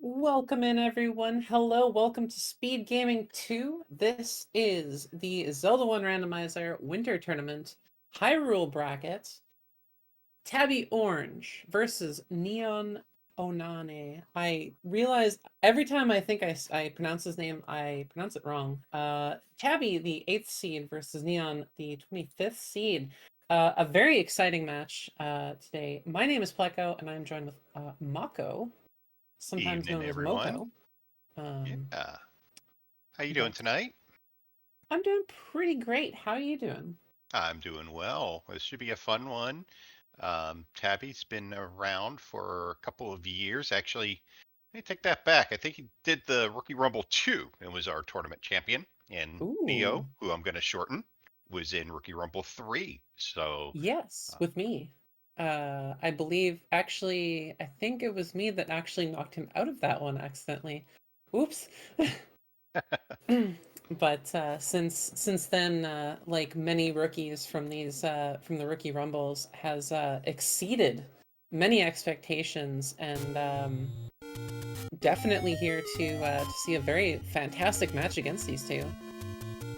Welcome in, everyone. Hello, welcome to Speed Gaming 2. This is the Zelda 1 Randomizer Winter Tournament Hyrule Bracket. Tabby Orange versus Neononane. I realize every time I think I pronounce his name, I pronounce it wrong. Tabby, the 8th seed, versus Neon, the 25th seed. A very exciting match today. My name is Pleco, and I'm joined with Mako, sometimes Evening, known as everyone. Moko. Um, Yeah. How you doing but tonight? I'm doing pretty great. How are you doing? I'm doing well. This should be a fun one. Tabby's been around for a couple of years. Actually, let me take that back. I think he did the Rookie Rumble 2 and was our tournament champion. And Ooh, Neo, who I'm going to shorten, was in Rookie Rumble 3. So, yes, uh, with me. I believe actually, I think it was me that actually knocked him out of that one accidentally. Oops. But since then, like many rookies from these from the rookie rumbles, has exceeded many expectations, and definitely here to see a very fantastic match against these two.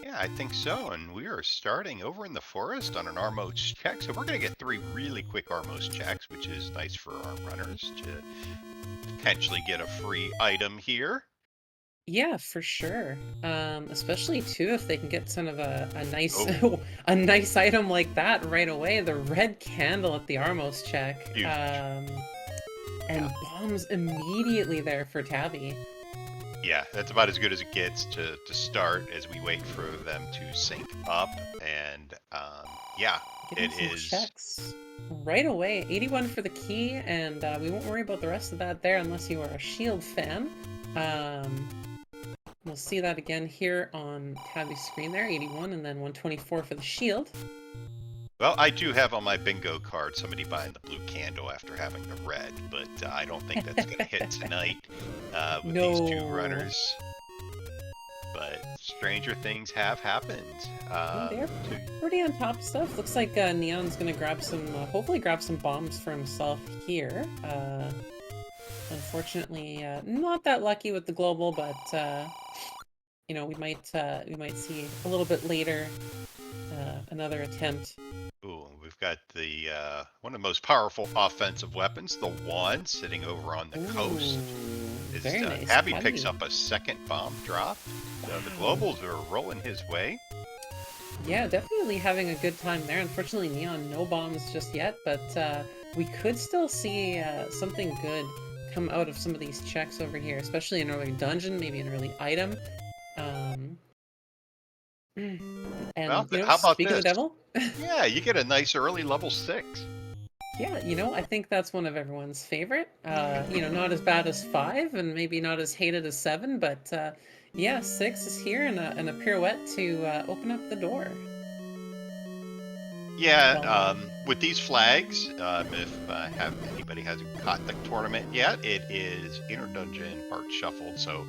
yeah, I think so. And we are starting over in the forest on an Armos check. So we're going to get 3 really quick Armos checks, which is nice for our runners to potentially get a free item here. Yeah, for sure. Especially too if they can get some of a nice Oh, a nice item like that right away. The red candle at the Armos check. huge. Yeah. And bombs immediately there for Tabby. Yeah, that's about as good as it gets to start as we wait for them to sync up. And yeah, Getting it some is. checks right away. 81 for the key, and we won't worry about the rest of that there unless you are a Shield fan. Um, we'll see that again here on Tabby's screen there. 81 and then 124 for the Shield. Well, I do have on my bingo card somebody buying the blue candle after having the red, but I don't think that's going to hit tonight with these two No. runners. But stranger things have happened. Yeah, they're To pretty on top stuff. Looks like Neon's gonna grab some, hopefully grab some bombs for himself here. Unfortunately, not that lucky with the global, but you know, we might see a little bit later another attempt. Ooh, we've got the one of the most powerful offensive weapons, the wand, sitting over on the coast. Ooh, Is very nice, Tabby picks Tabby. up a second bomb drop. So the Wow. globals are rolling his way. Yeah, definitely having a good time there. Unfortunately, Neon, no bombs just yet, but we could still see something good come out of some of these checks over here, especially an early dungeon, maybe an early item. Um, Well, and, you know, how about speak of the this? devil, Yeah, you get a nice early level 6. yeah, you know, I think that's one of everyone's favorite. You know, not as bad as 5 and maybe not as hated as 7, but yeah, 6 is here and a pirouette to open up the door. Yeah, Well, with these flags, if anybody hasn't caught the tournament yet, it is inner dungeon heart shuffled. So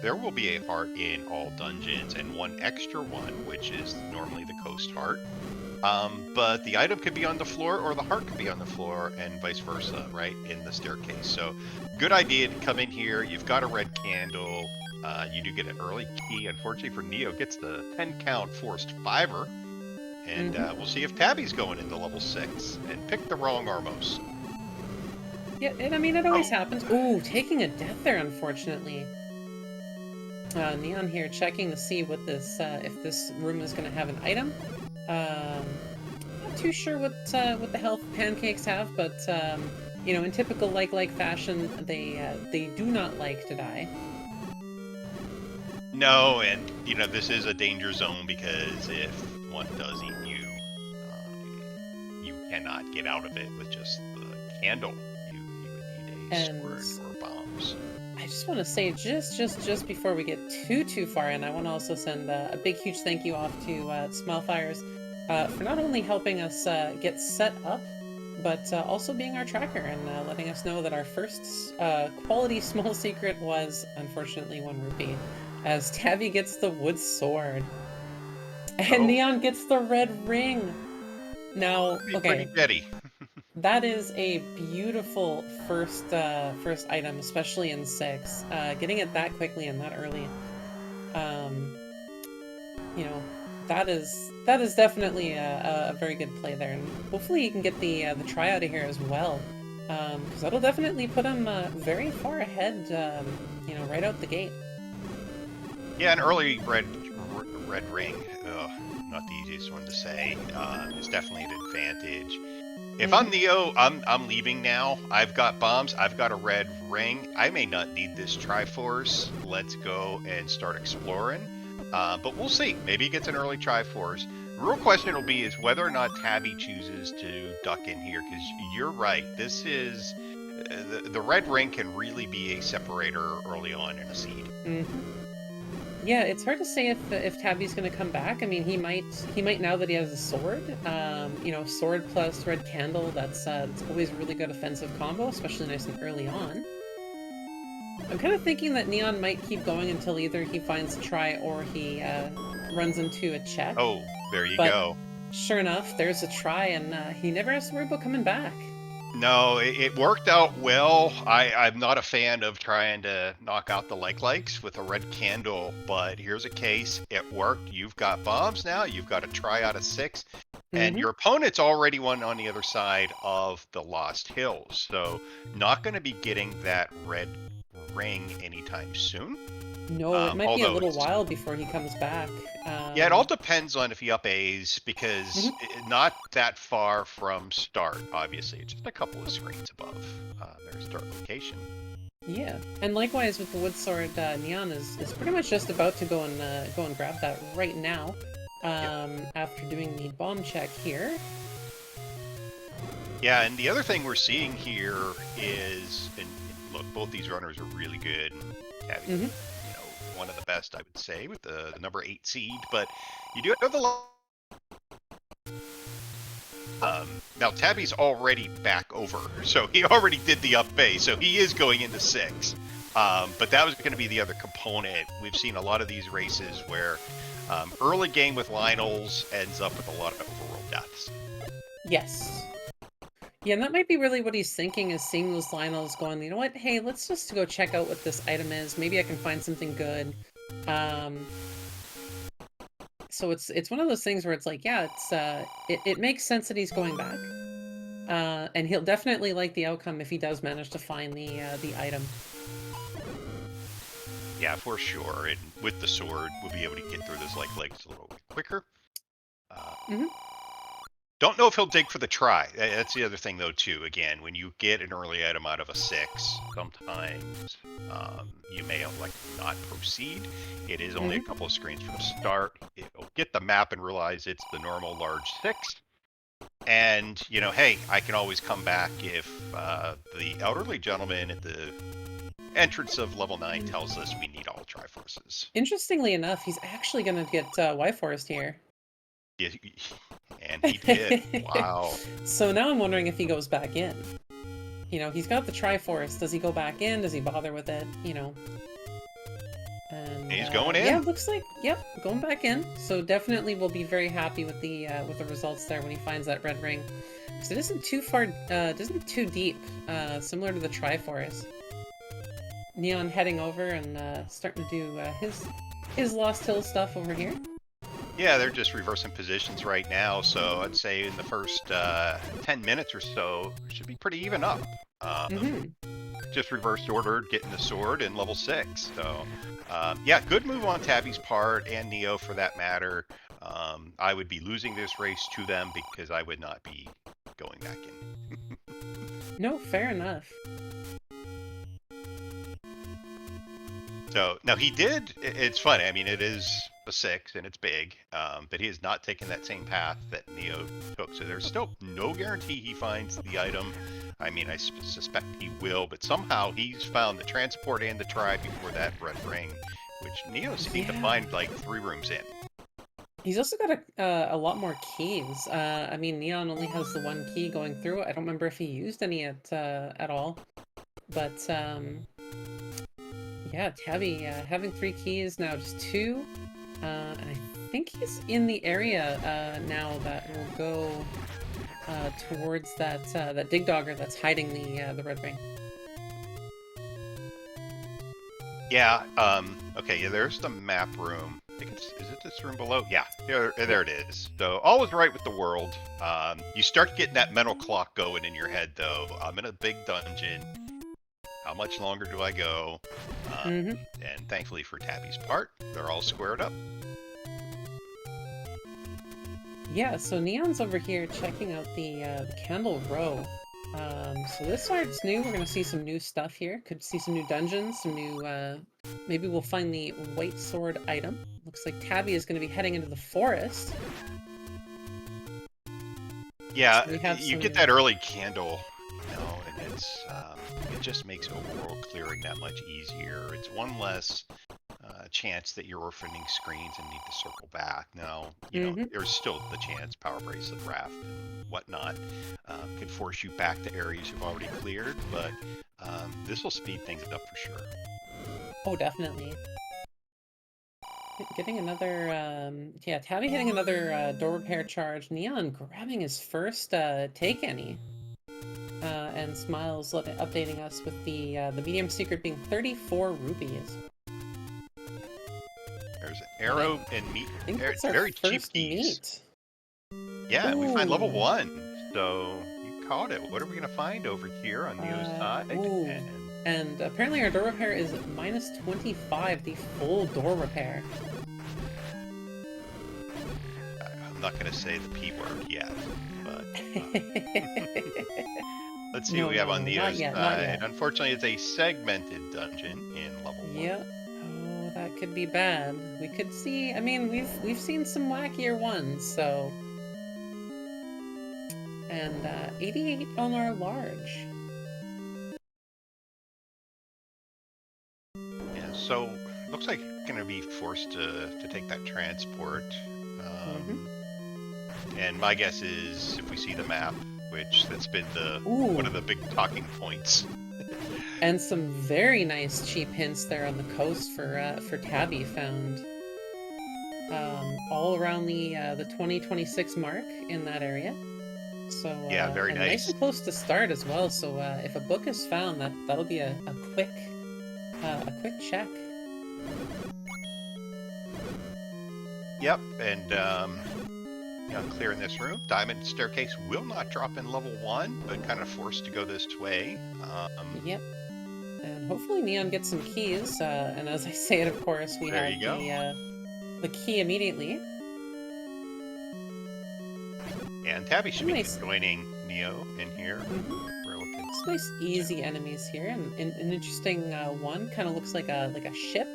there will be a heart in all dungeons and one extra one, which is normally the coast heart. But the item could be on the floor or the heart could be on the floor and vice versa, right, in the staircase. So good idea to come in here. You've got a red candle. You do get an early key. Unfortunately for Neo, gets the 10 count forced fiver. And mm-hmm. we'll see if Tabby's going into level 6 and pick the wrong Armos. Yeah, I mean, it always Oh, happens. Ooh, taking a death there, unfortunately. Neon here checking to see what this, if this room is going to have an item. Not too sure what the health pancakes have, but you know, in typical like fashion, they do not like to die. no, and you know, this is a danger zone because if one does eat you, you cannot get out of it with just the candle. You would need a And sword or bombs. I just want to say, just before we get too far in, I want to also send a big, huge thank you off to Smellfires for not only helping us get set up, but also being our tracker and letting us know that our first quality small secret was, unfortunately, 1 rupee, as Tabby gets the wood sword and Oh, Neon gets the red ring. Now, pretty okay, petty. That is a beautiful first item, especially in 6. Getting it that quickly and that early, um, you know, that is definitely a very good play there, and hopefully you can get the try out of here as well, because that'll definitely put him very far ahead, right out the gate. Yeah, an early red ring, not the easiest one to say, is definitely an advantage. If I'm Neo, I'm leaving now. I've got bombs. I've got a red ring. I may not need this Triforce. Let's go and start exploring. But we'll see. Maybe he gets an early Triforce. The real question will be is whether or not Tabby chooses to duck in here, because you're right. This is the red ring can really be a separator early on in a seed. Yeah, it's hard to say if Tabby's going to come back. I mean, he might now that he has a sword. Sword plus red candle. That's always a really good offensive combo, especially nice and early on. I'm kind of thinking that Neon might keep going until either he finds a try or he runs into a check. Oh, there you go. Sure enough, there's a try, and he never has to worry about coming back. No, it worked out well. I'm not a fan of trying to knock out the likes with a red candle, but here's a case. It worked. You've got bombs now. You've got a try out of 6. And your opponent's already one on the other side of the Lost Hills. So not going to be getting that red ring anytime soon. No, it might be a little while before he comes back. Yeah, it all depends on if he up A's, because not that far from start, obviously. It's just a couple of screens above their start location. Yeah, and likewise with the wood sword, Neon is pretty much just about to go and grab that right now. After doing the bomb check here. Yeah, and the other thing we're seeing here is, and look, both these runners are really good. Tabby, one of the best, I would say, with the number 8 seed. But you do have the now Tabby's already back over, so he already did the up base, so he is going into 6. But that was going to be the other component. We've seen a lot of these races where early game with Lionels ends up with a lot of overworld deaths. Yes. Yeah, and that might be really what he's thinking, is seeing those Lionels going, you know what, hey, let's just go check out what this item is. Maybe I can find something good. So it's one of those things where it's like, yeah, it makes sense that he's going back. And he'll definitely like the outcome if he does manage to find the item. Yeah, for sure. And with the sword, we'll be able to get through those legs a little bit quicker. Don't know if he'll dig for the try. That's the other thing, though, too. Again, when you get an early item out of a 6, sometimes you may elect not proceed. It is only a couple of screens from start. It'll get the map and realize it's the normal large 6. And, hey, I can always come back if the elderly gentleman at the entrance of level 9 tells us we need all Triforces. Interestingly enough, he's actually going to get Y-Forest here. Yeah, and he did. Wow. So now I'm wondering if he goes back in. He's got the Triforce. Does he go back in? Does he bother with it? And he's going in. Yeah, looks like, yep, going back in. So definitely we'll be very happy with the results there when he finds that red ring. Because it isn't too far, it isn't too deep, similar to the Triforce. Neon heading over and starting to do his Lost Hill stuff over here. Yeah, they're just reversing positions right now, so I'd say in the first 10 minutes or so, should be pretty even up. Just reverse ordered, getting the sword in level 6. So, yeah, good move on Tabby's part, and Neo for that matter. I would be losing this race to them because I would not be going back in. No, fair enough. So, now he did, it's funny, I mean, it is a 6 and it's big, but he has not taken that same path that Neo took, so there's still no guarantee he finds the item. I mean, I suspect he will, but somehow he's found the transport and the try before that red ring, which Neo seemed to find like 3 rooms in. He's also got a lot more keys. I mean, Neon only has the 1 key going through. I don't remember if he used any at all, but yeah, Tabby having 3 keys now, just 2. I think he's in the area now that will go towards that dig dogger that's hiding the red ring. Yeah, okay, yeah, there's the map room. I think is it this room below? Yeah, there it is. So, all was right with the world. You start getting that mental clock going in your head, though. I'm in a big dungeon. How much longer do I go? And thankfully for Tabby's part, they're all squared up. Yeah, so Neon's over here checking out the Candle Row. So this art's new. We're gonna see some new stuff here. Could see some new dungeons, some new, maybe we'll find the white sword item. Looks like Tabby is gonna be heading into the forest. Yeah, So we have you get that early candle, you know, and it's, it just makes overworld clearing that much easier. It's one less chance that you're orphaning screens and need to circle back. Now, you know, there's still the chance Power Bracelet Raft and whatnot could force you back to areas you've already cleared, but this will speed things up for sure. Oh, definitely. Getting another, yeah, Tabby hitting another door repair charge. Neon grabbing his first take any. And Smiles updating us with the medium secret being 34 rupees. There's an arrow and meat. I think that's our very cheap first keys. meat. Yeah, we find level 1. So you caught it. What are we gonna find over here on Neo's side? And apparently our door repair is minus 25, the full door repair. I'm not gonna say the P word yet, but let's see what we have on Neo's side. Unfortunately, it's a segmented dungeon in level 1. Yep. Oh, that could be bad. We could see. I mean, we've seen some wackier ones, so. And 88 on our large. Yeah. So looks like you're gonna be forced to take that transport. And my guess is if we see the map, which that's been one of the big talking points. And some very nice cheap hints there on the coast for Tabby found. All around the 2026 mark in that area. So yeah, very nice. Nice and close to start as well. So if a book is found, that'll be a quick check. Yep, and clearing this room. Diamond staircase will not drop in level 1, but kind of forced to go this way. Yep. And hopefully Neon gets some keys. And as I say it, of course, we have the key immediately. And Tabby should be joining Neo in here. It's nice, easy enemies here, and an interesting one. Kind of looks like a ship.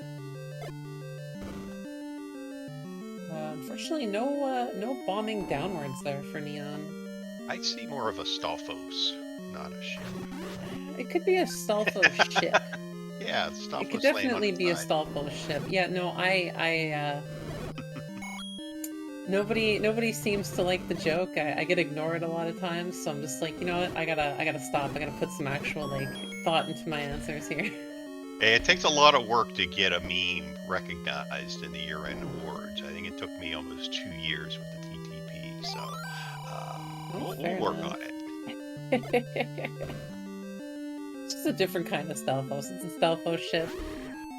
Unfortunately, no bombing downwards there for Neon. I see more of a Stalfos, not a ship. It could be a Stalfos ship. Yeah, Stalfos. It could definitely be a Stalfos ship. Yeah, no, Nobody seems to like the joke. I get ignored a lot of times, so I'm just like, you know what? I gotta stop. I gotta put some actual thought into my answers here. It takes a lot of work to get a meme recognized in the year-end awards. I think it took me almost 2 years with the TTP, so we'll work on it. It's just a different kind of Stalfos. It's a Stalfos ship.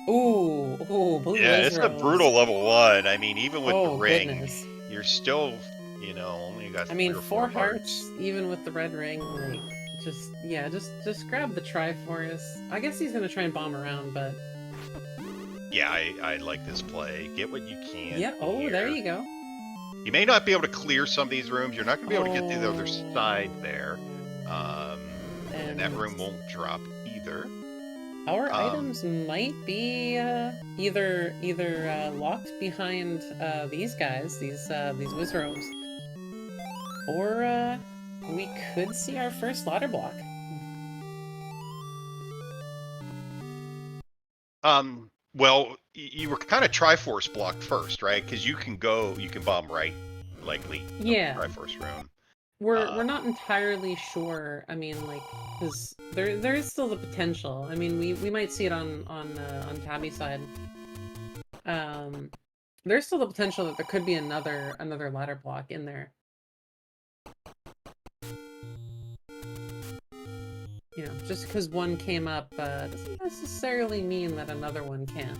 Ooh, blue. Yeah, it's a brutal level 1. I mean, even with the ring, goodness. You're still, only got. I mean, 4 hearts, even with the red ring. Just grab the Triforce. I guess he's gonna try and bomb around, but yeah, I like this play. Get what you can. Yeah. Oh, here. There you go. You may not be able to clear some of these rooms. You're not gonna be able to get to the other side there, and that room won't drop either. Our items might be either locked behind these guys, these Wizrobes, or we could see our first ladder block. Well, you were kind of Triforce blocked first, right? Because you can bomb right, likely. Yeah. Triforce room. We're not entirely sure. I mean, because there is still the potential. I mean, we might see it on Tabby's side. There's still the potential that there could be another ladder block in there. you know, just because one came up doesn't necessarily mean that another one can't.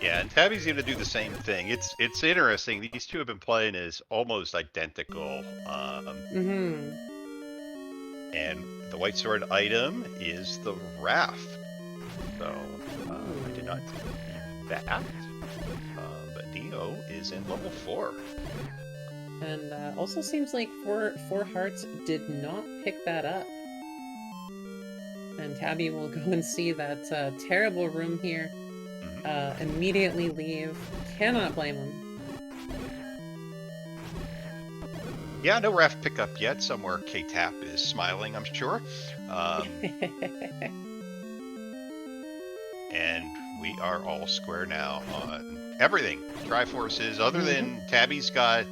Yeah, and Tabby's going to do the same thing. It's interesting. These two have been playing as almost identical. Mm-hmm. And the white sword item is the raft. So I did not see that. But Neo is in level 4. And also seems like Four Hearts did not pick that up. And Tabby will go and see that terrible room here. Immediately leave. Cannot blame him. Yeah, no raft pickup yet. Somewhere K-Tap is smiling, I'm sure. And we are all square now on everything. Triforces, other than Tabby's got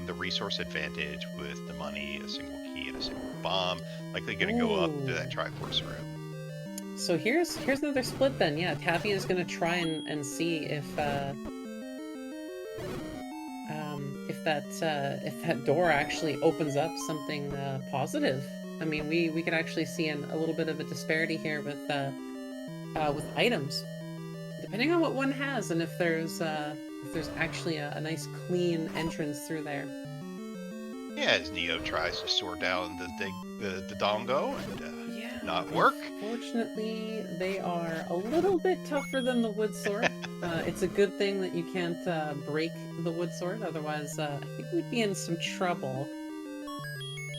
the resource advantage with the money, a single key, and a single bomb. Likely going to go up to that Triforce room. So here's another split then. Yeah, Tabby is going to try and see if that door actually opens up something positive. I mean, we could actually see a little bit of a disparity here with items, depending on what one has, and if there's actually a nice clean entrance through there. Yeah, as Neo tries to soar down the dongo and not work. Unfortunately, they are a little bit tougher than the wood sword. It's a good thing that you can't break the wood sword, otherwise I think we'd be in some trouble.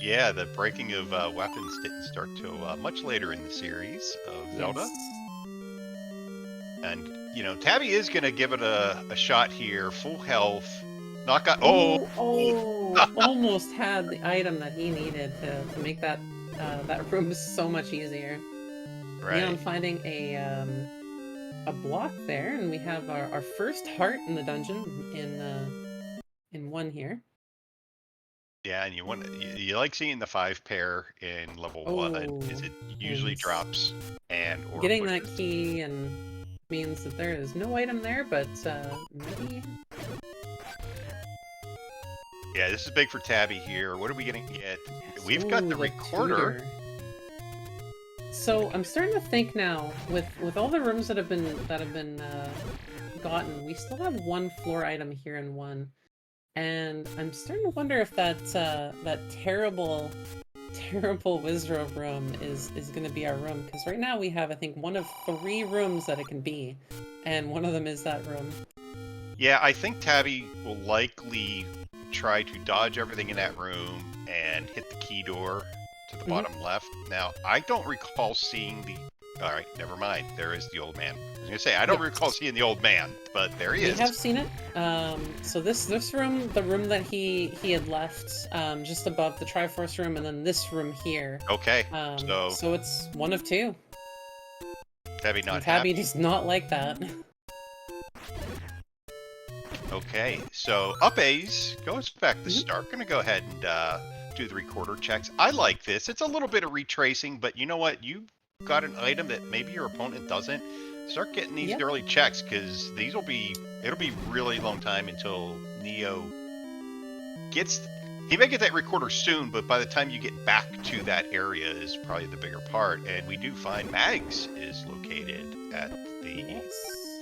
Yeah, the breaking of weapons didn't start till much later in the series of Zelda. Yes. And, you know, Tabby is going to give it a shot here. Full health. Knock out. Almost had the item that he needed to make that room so much easier. Right. Neon finding a block there, and we have our first heart in the dungeon in one here. Yeah, and you like seeing the 5 pair in level 1, is it usually drops or getting pushes. that key and means that there is no item there, but maybe. Yeah, this is big for Tabby here. What are we gonna get? Yes. We've got the recorder. So I'm starting to think now, with all the rooms that have been gotten, we still have one floor item here in one, and I'm starting to wonder if that terrible Wizard room is going to be our room, because right now we have, I think, one of 3 rooms that it can be, and one of them is that room. Yeah, I think Tabby will likely try to dodge everything in that room and hit the key door to the bottom left. Now, I don't recall seeing the... Alright, never mind. There is the old man. I was going to say, I don't recall seeing the old man, but there he is. We have seen it. So this room, the room that he had left, just above the Triforce room, and then this room here. Okay, so it's one of 2. Tabby not Tabby happy. does not like that. Okay, so up A's goes back to start. Gonna go ahead and do the recorder checks. I like this. It's a little bit of retracing, but you know what? You got an item that maybe your opponent doesn't. Start getting these early checks, because it'll be really long time until Neo gets. He may get that recorder soon, but by the time you get back to that area is probably the bigger part. And we do find Mags is located at the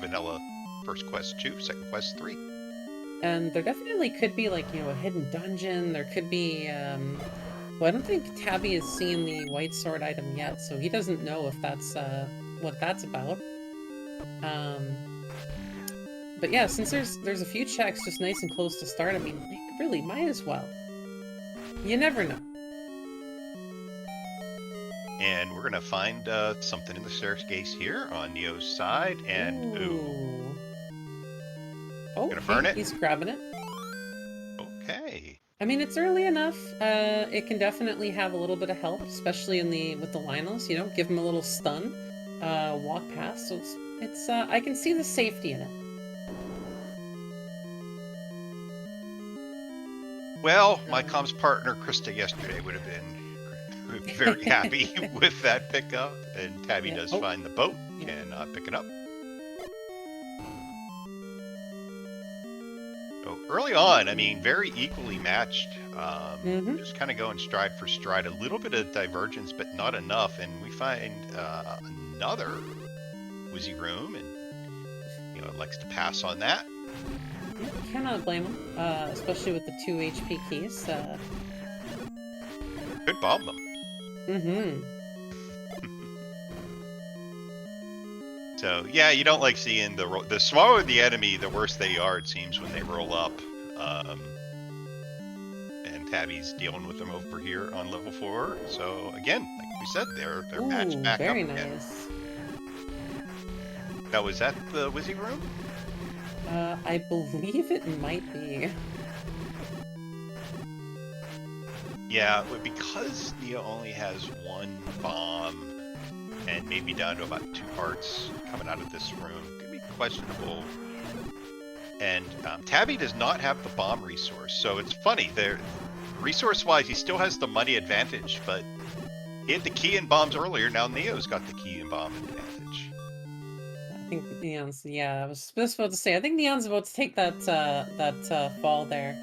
vanilla first quest 2, second quest 3. And there definitely could be, like, you know, a hidden dungeon. There could be, well, I don't think Tabby has seen the white sword item yet, so he doesn't know if that's, what that's about. But yeah, since there's a few checks just nice and close to start, I mean, really, might as well. You never know. And we're gonna find something in the staircase here on Neo's side, and Oh, gonna burn it? He's grabbing it. Okay. I mean, it's early enough. It can definitely have a little bit of help, especially with the Lynels, you know, give him a little stun, walk past. So it's I can see the safety in it. Well, my comms partner Krista yesterday would have been very happy with that pickup, and Tabby does find the boat and pick it up. So early on, I mean, very equally matched. Mm-hmm. Just kind of going stride for stride. A little bit of divergence, but not enough. And we find another Wizzy room, and likes to pass on that. Cannot blame him, especially with the 2 HP keys. Could bomb them. Mm-hmm. So yeah, you don't like seeing the smaller the enemy, the worse they are. It seems when they roll up. And Tabby's dealing with them over here on level 4. So again, like we said, they're matched back very up again. nice. Now, was that the Wizzy room? I believe it might be. Yeah, because Neo only has 1 bomb and maybe down to about 2 hearts coming out of this room, could be questionable. And Tabby does not have the bomb resource, so it's funny. Resource-wise, he still has the money advantage, but he had the key and bombs earlier. Now Neo's got the key and bomb advantage. I think Neon's. Yeah, I was just about to say. I think Neon's about to take that fall there,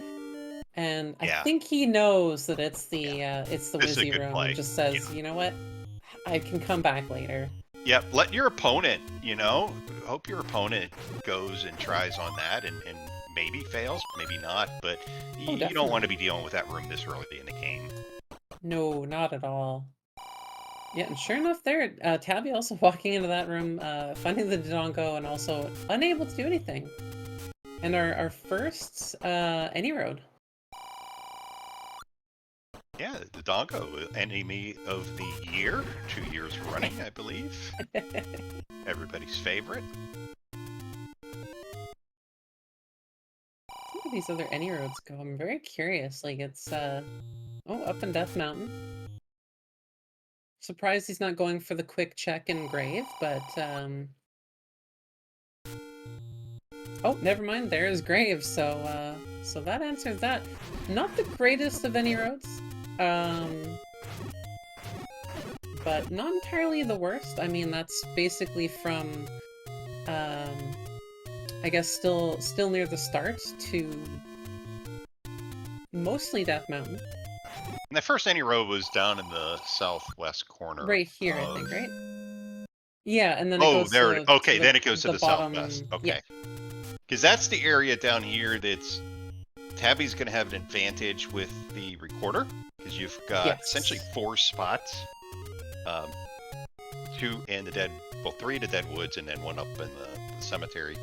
and I think he knows that it's the Wizzy room. Play. And just says, you know what, I can come back later. Yep, let your opponent, hope your opponent goes and tries on that and maybe fails, maybe not, but you don't want to be dealing with that room this early in the game. No, not at all. Yeah, and sure enough there, Tabby also walking into that room, finding the Dodongo and also unable to do anything. And our first, any road. Yeah, the Dodongo, enemy of the year, 2 years running, I believe. Everybody's favorite. Look at these other any roads go. I'm very curious. Like it's up in Death Mountain. Surprised he's not going for the quick check and grave, but oh, never mind. There is grave. So so that answers that. Not the greatest of any roads. But not entirely the worst. I mean, that's basically from, I guess still near the start to mostly Death Mountain. And the first any road was down in the southwest corner. Right here, I think, right? Yeah, and then it goes then it goes to the southwest. Okay. Because that's the area down here that's Tabby's going to have an advantage with the recorder, because you've got essentially 4 spots. 2 in the three in the dead woods, and then 1 up in the cemetery.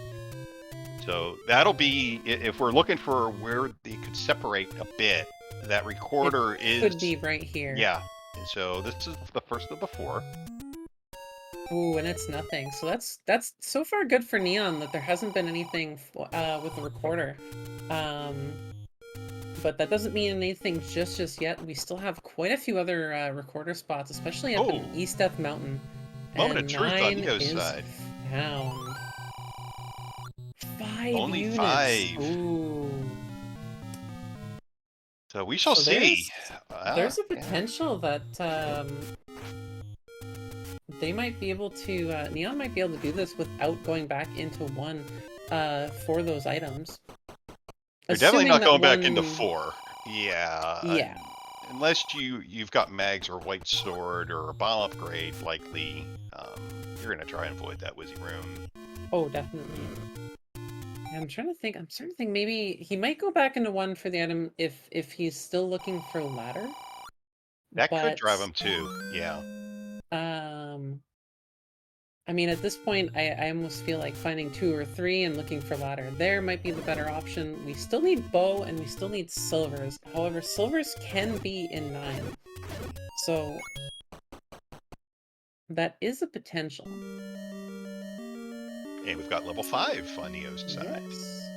So that'll be, if we're looking for where they could separate a bit, that recorder could be right here. Yeah. And so this is the first of the 4. Ooh, and it's nothing. So that's so far good for Neon that there hasn't been anything with the recorder. But that doesn't mean anything just yet. We still have quite a few other recorder spots, especially up in East Death Mountain. Moment of truth on Neo's side. Found. 5 Only units. 5. Ooh. So we shall see. There's a potential that they might be able to, Neon might be able to do this without going back into 1 for those items. You're definitely not going back into 4. Yeah. Yeah. Unless you've got mags or white sword or a bomb upgrade, likely you're going to try and avoid that Wizzy room. Oh, definitely. I'm trying to think. I'm starting to think maybe he might go back into 1 for the item if he's still looking for ladder. That could drive him too. Yeah. I mean, at this point, I almost feel like finding 2 or 3 and looking for ladder there might be the better option. We still need bow and we still need silvers. However, silvers can be in 9. So that is a potential. And we've got level 5 on Neo's side. Yes.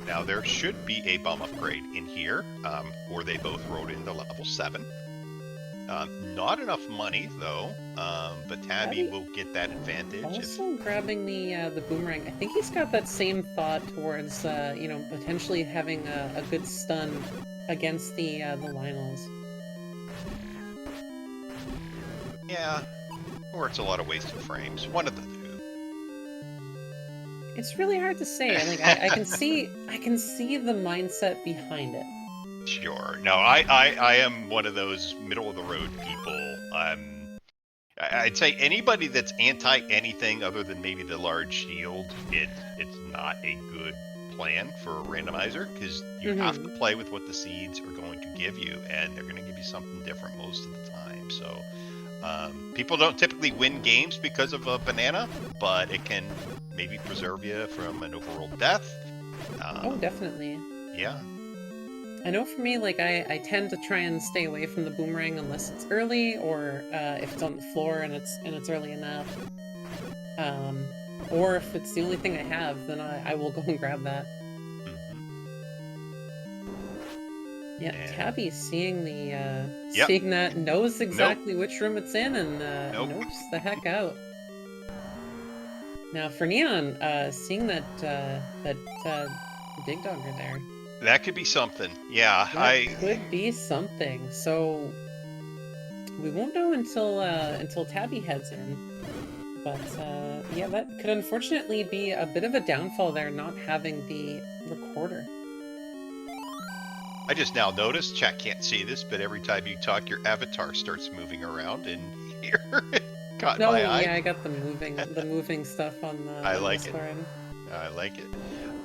Now there should be a bomb upgrade in here, or they both rode into level 7. Not enough money though, but Tabby will get that advantage. Also grabbing the boomerang. I think he's got that same thought towards potentially having a good stun against the Lionels. Yeah, or it's a lot of wasted frames. One of the 2. It's really hard to say. Like I can see the mindset behind it. Sure. No, I am one of those middle of the road people. I'd say anybody that's anti anything other than maybe the large shield, it's not a good plan for a randomizer, because you have to play with what the seeds are going to give you, and they're going to give you something different most of the time. So people don't typically win games because of a banana, but it can maybe preserve you from an overworld death. Oh, definitely. Yeah. I know for me, like, I tend to try and stay away from the boomerang unless it's early, or if it's on the floor and it's early enough. Or if it's the only thing I have, then I will go and grab that. Yeah, And... Tabby seeing the Yep. seeing that, knows exactly which room it's in, and knows the heck out. Now for Neon, seeing that Dig Dogger there. That could be something. Yeah, That could be something. So we won't know until Tabby heads in. But yeah, that could unfortunately be a bit of a downfall there, not having the recorder. I just now noticed, chat can't see this, but every time you talk, your avatar starts moving around, and here caught my eye. Yeah, I got the moving stuff on the. I like it. I like it.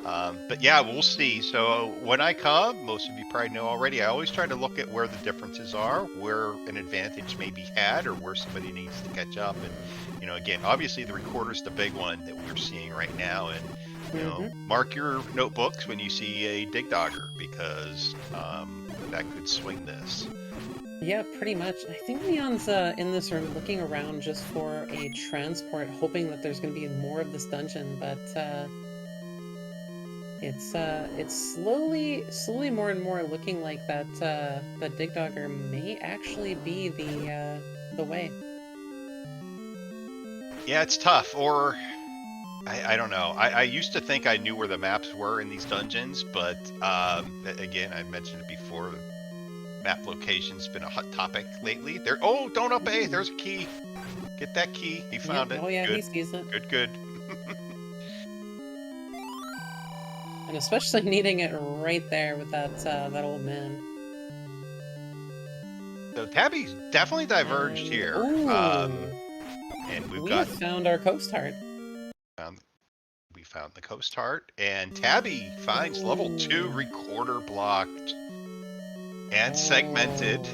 But yeah, we'll see. So when I come, most of you probably know already, I always try to look at where the differences are, where an advantage may be had, or where somebody needs to catch up. And, you know, again, obviously the recorder's the big one that we're seeing right now. And, you know, mark your notebooks when you see a Dig Dogger, because that could swing this. Yeah, pretty much. I think Leon's in this room looking around just for a transport, hoping that there's going to be more of this dungeon, but it's slowly more and more looking like that Dig Dogger may actually be the way. Yeah, it's tough. Or I don't know. I used to think I knew where the maps were in these dungeons, but again, I mentioned it before. Map location's been a hot topic lately. Oh, don't up A. There's a key. Get that key. He found it. Oh yeah, good. He sees it. Good. And especially needing it right there with that old man. So Tabby's definitely diverged here. And we have found our Coast Heart. We found the Coast Heart, and Tabby finds level 2 recorder blocked and segmented.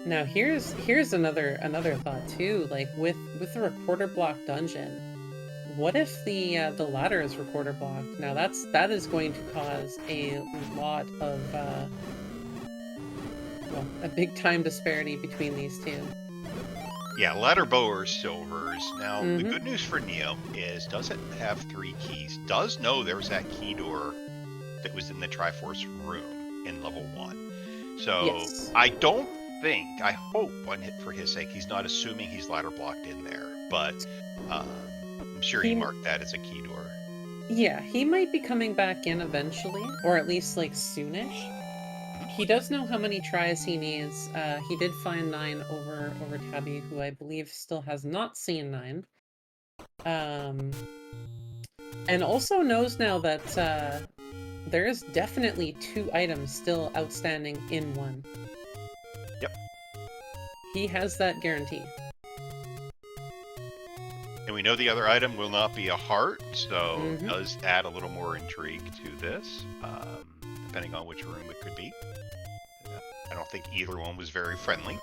Now here's another thought too. Like with the recorder block dungeon, what if the ladder is recorder blocked? Now that is going to cause a lot of well, a big time disparity between these two. Yeah, ladder bowers, silvers. Now the good news for Neo is doesn't have 3 keys. Does know there's that key door that was in the Triforce room in level 1. So yes. I hope for his sake, he's not assuming he's ladder blocked in there, but I'm sure he marked that as a key door. Yeah, he might be coming back in eventually, or at least like soonish. He does know how many tries he needs. He did find 9 over Tabby, who I believe still has not seen 9. And also knows now that there is definitely 2 items still outstanding in 1. Yep. He has that guarantee. And we know the other item will not be a heart, so it does add a little more intrigue to this, depending on which room it could be. I don't think either one was very friendly.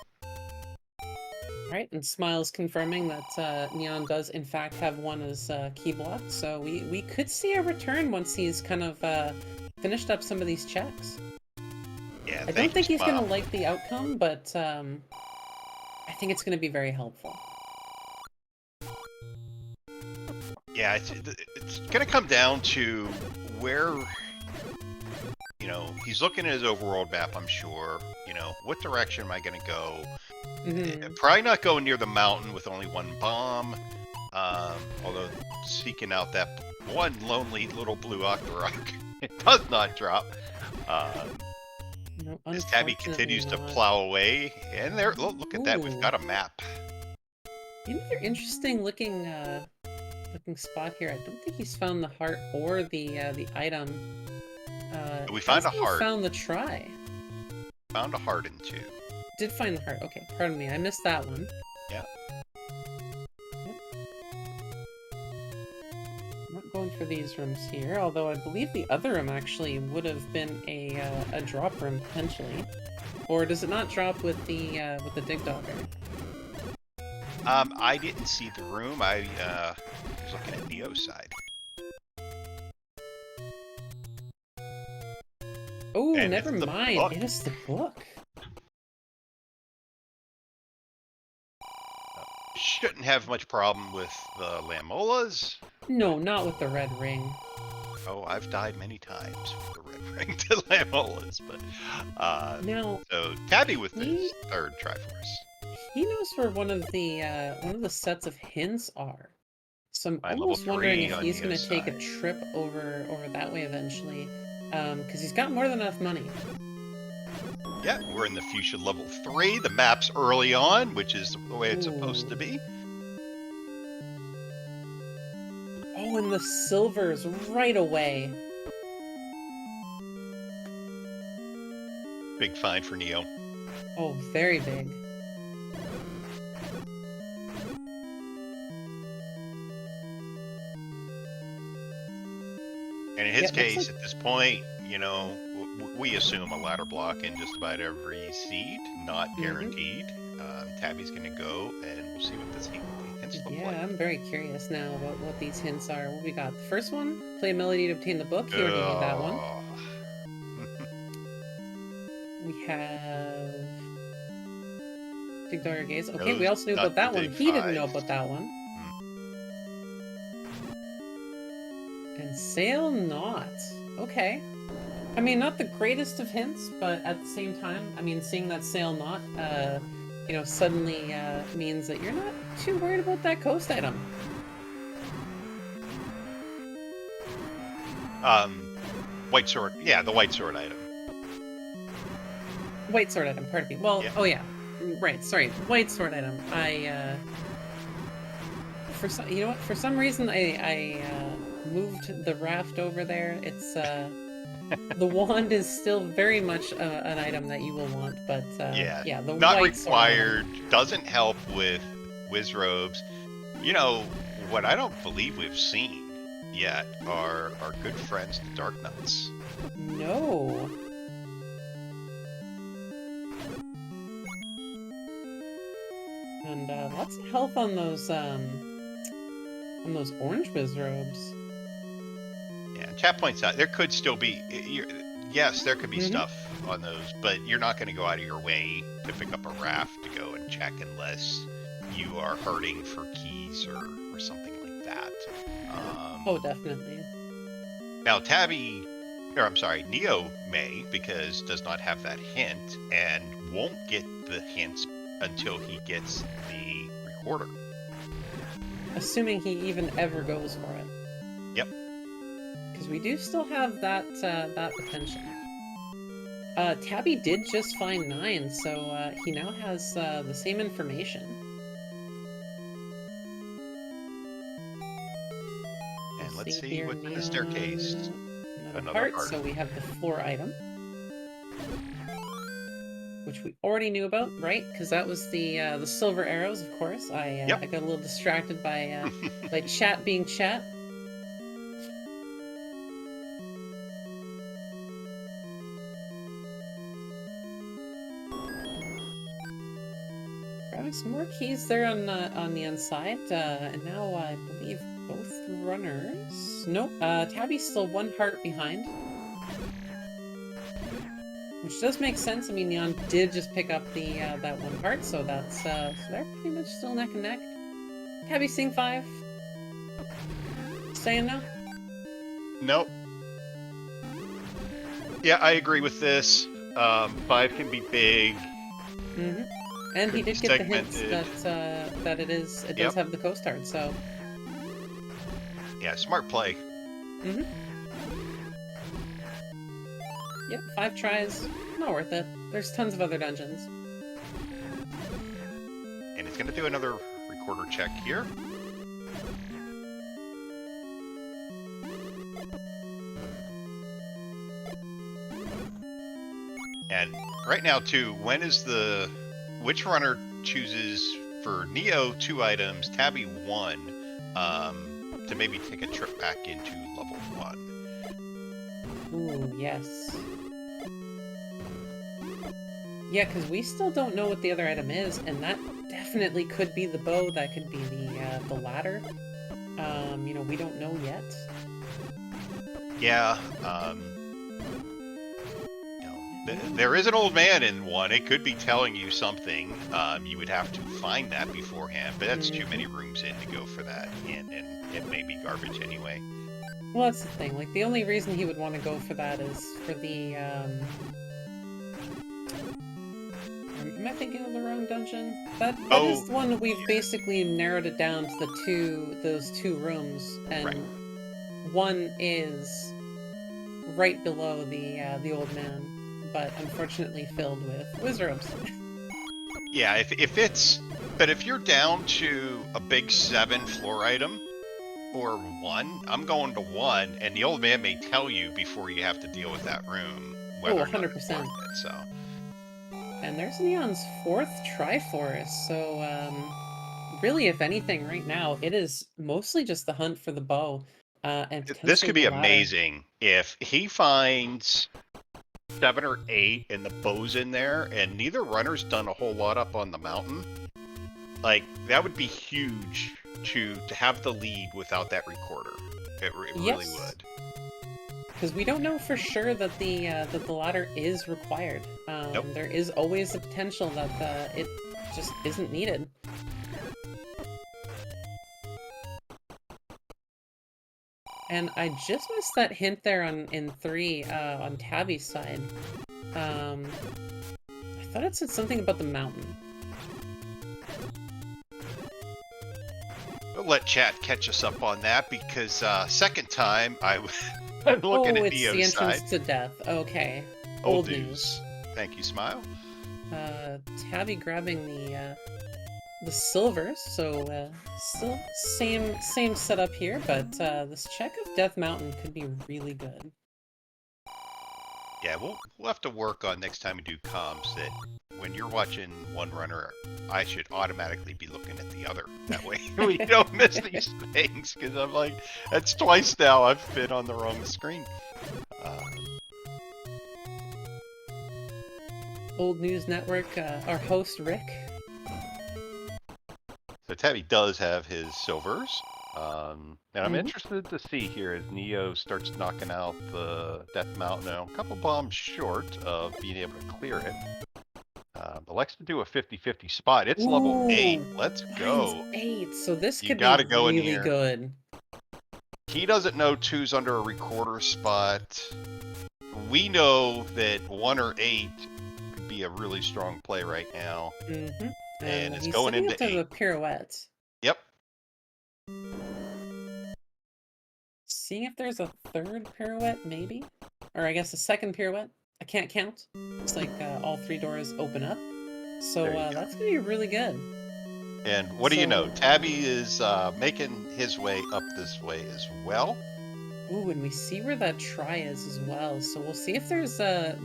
Alright, and Smiles confirming that Neon does in fact have 1 as key blocked, so we could see a return once he's kind of finished up some of these checks. Yeah, I don't think he's going to like the outcome, but I think it's going to be very helpful. Yeah, it's going to come down to where, you know, he's looking at his overworld map, I'm sure. You know, what direction am I going to go? Probably not going near the mountain with only 1 bomb. Although, seeking out that one lonely little blue Octorok, it does not drop. No, as Tabby continues to plow away. And there, look at that, we've got a map. Another interesting looking looking spot here. I don't think he's found the heart or the item. We found a hasn't heart. Found the try. Found a heart in 2. Did find the heart. Okay, pardon me. I missed that one. Yeah. I'm not going for these rooms here, although I believe the other room actually would have been a drop room potentially. Or does it not drop with the dig dogger? I didn't see the room. I was looking at Neo's side. Oh, And never it's the mind. book. It is the book. Shouldn't have much problem with the Lamolas. No, not with the red ring. Oh, I've died many times with the red ring to Lamolas, but Now, so Tabby with his 3rd Triforce. he knows where one of the sets of hints are. So I'm I'm level almost wondering 3 if on he's going to Neo's take a side. trip over that way eventually, because he's got more than enough money. Yeah, we're in the fuchsia level 3. The map's early on, which is the way it's supposed to be. Oh, and the silvers right away. Big find for Neo. Oh, very big. And in his Yeah, case, looks like- at this point, you know, we assume a ladder block in just about every seed, not guaranteed. Tabby's going to go, and we'll see what this hints look Yeah, like. I'm very curious now about what these hints are. What we got? The first one, play a melody to obtain the book. You already knew that one. We have Dig Dogger Gaze. Okay, we also knew about that one. He didn't know about that one. And Sail Not. Okay. I mean, not the greatest of hints, but at the same time, I mean, seeing that Sail Not, you know, suddenly means that you're not too worried about that coast item. White sword. Yeah, the white sword item. White sword item, pardon me. Well, Yeah. oh yeah. Right, sorry. White sword item. You know what? For some reason, I moved the raft over there. It's, the wand is still very much an item that you will want, but yeah, the not white required. Doesn't help with whiz robes. You know what? I don't believe we've seen yet are our good friends, the Dark Nuts. No. And lots of health on those orange whiz robes. Yeah, chat points out there could still be. Yes, there could be Mhm. stuff on those, but you're not going to go out of your way to pick up a raft to go and check unless you are hurting for keys or something like that. Oh, definitely. Now, Neo may, because does not have that hint and won't get the hints until he gets the recorder. Assuming he even ever goes for it. Yep. Because we do still have that potential. Tabby did just find 9, so he now has the same information. And let's see here, what's in the staircase. Another heart, so we have the floor item. Which we already knew about, right? Because that was the silver arrows, of course. I got a little distracted by by chat being chat. Grabbing some more keys there on the inside, and now I believe both runners. Nope, Tabby's still 1 heart behind. Which does make sense. I mean, Neon did just pick up the that 1 heart, so that's so they're pretty much still neck and neck. Tabby seeing 5. Staying now? Nope. Yeah, I agree with this. 5 can be big. Mm-hmm. And he Could did be get the hints segmented. that it does have the coast guard, so. Yeah, smart play. Mm-hmm. Yep, 5 tries, not worth it. There's tons of other dungeons. And it's going to do another recorder check here. And right now, too, which runner chooses for Neo 2 items, Tabby 1, to maybe take a trip back into level 1? Ooh, yes. Yeah, because we still don't know what the other item is, and that definitely could be the bow, that could be the ladder. You know, we don't know yet. Yeah, there is an old man in 1. It could be telling you something. You would have to find that beforehand, but that's too many rooms in to go for that, and it may be garbage anyway. Well, that's the thing. Like, the only reason he would want to go for that is for the, Am I thinking of the wrong dungeon? That is the one that we've basically narrowed it down to those 2 rooms, and right. One is right below the old man, but unfortunately filled with wizards. Yeah, if you're down to a big 7 floor item or 1, I'm going to 1, and the old man may tell you before you have to deal with that room whether or not it's worth it, so. And there's Neon's 4th Triforce, so really, if anything, right now it is mostly just the hunt for the bow, and potentially this could be the ladder. amazing if he finds 7 or 8 and the bow's in there, and neither runner's done a whole lot up on the mountain. Like, that would be huge to have the lead without that recorder. It really would. Because we don't know for sure that the ladder is required. Nope. There is always the potential that it just isn't needed. And I just missed that hint there in 3 on Tabby's side. I thought it said something about the mountain. We'll let chat catch us up on that, because second time I'm looking at Neo's side. Oh, it's the entrance to death. Okay. Old news. Thank you, Smile. Tabby grabbing the silvers, so still same setup here, but this check of Death Mountain could be really good. Yeah, we'll have to work on next time we do comms that when you're watching one runner, I should automatically be looking at the other. That way we don't miss these things, because I'm like, that's twice now I've been on the wrong screen. Old News Network, our host Rick. So Tabby does have his silvers, and I'm interested to see here as Neo starts knocking out the Death Mountain. Now, a couple bombs short of being able to clear it. But likes to do a 50-50 spot. It's level 8. Let's go. 8. So this could be go really good. He doesn't know 2's under a recorder spot. We know that 1 or 8 could be a really strong play right now. And it's going into 8. The pirouette. Yep. Seeing if there's a 3rd pirouette, maybe? Or I guess a 2nd pirouette? I can't count. It's like all 3 doors open up. So that's going to be really good. And what do you know? Tabby is making his way up this way as well. Ooh, and we see where that try is as well. So we'll see if there's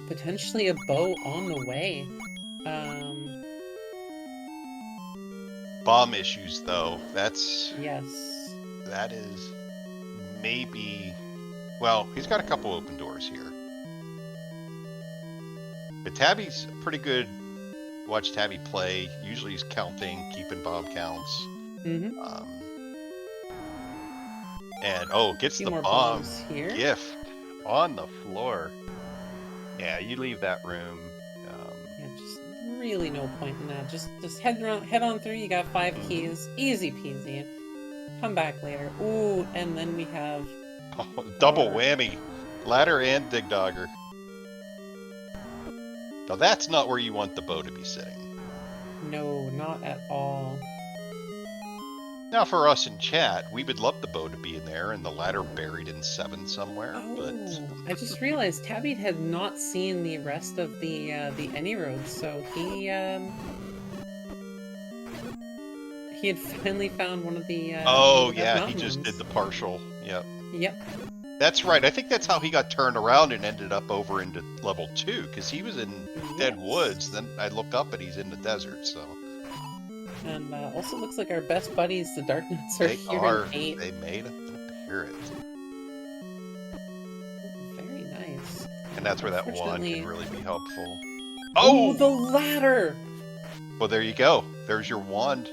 potentially a bow on the way. Bomb issues, though. That is maybe... Well, he's got a couple open doors here. But Tabby's pretty good. Watch Tabby play. Usually he's counting, keeping bomb counts. And gets the bomb gift on the floor. Yeah, you leave that room. Yeah, just really no point in that. Just head on through. You got 5 keys, easy peasy. Come back later. Ooh, and then we have double whammy, ladder and dig dogger. Now that's not where you want the bow to be sitting. No, not at all. Now for us in chat, we would love the bow to be in there and the ladder buried in 7 somewhere. But I just realized Tabby had not seen the rest of the any roads, so he had finally found one of the. He just did the partial. Yep. That's right. I think that's how he got turned around and ended up over into level 2, because he was in Dead Woods. Then I look up and he's in the desert. So. And also looks like our best buddies, the Dark Knights, are They here are. in 8. They made an appearance. Very nice. And that's where that wand can really be helpful. Oh, the ladder! Well, there you go. There's your wand.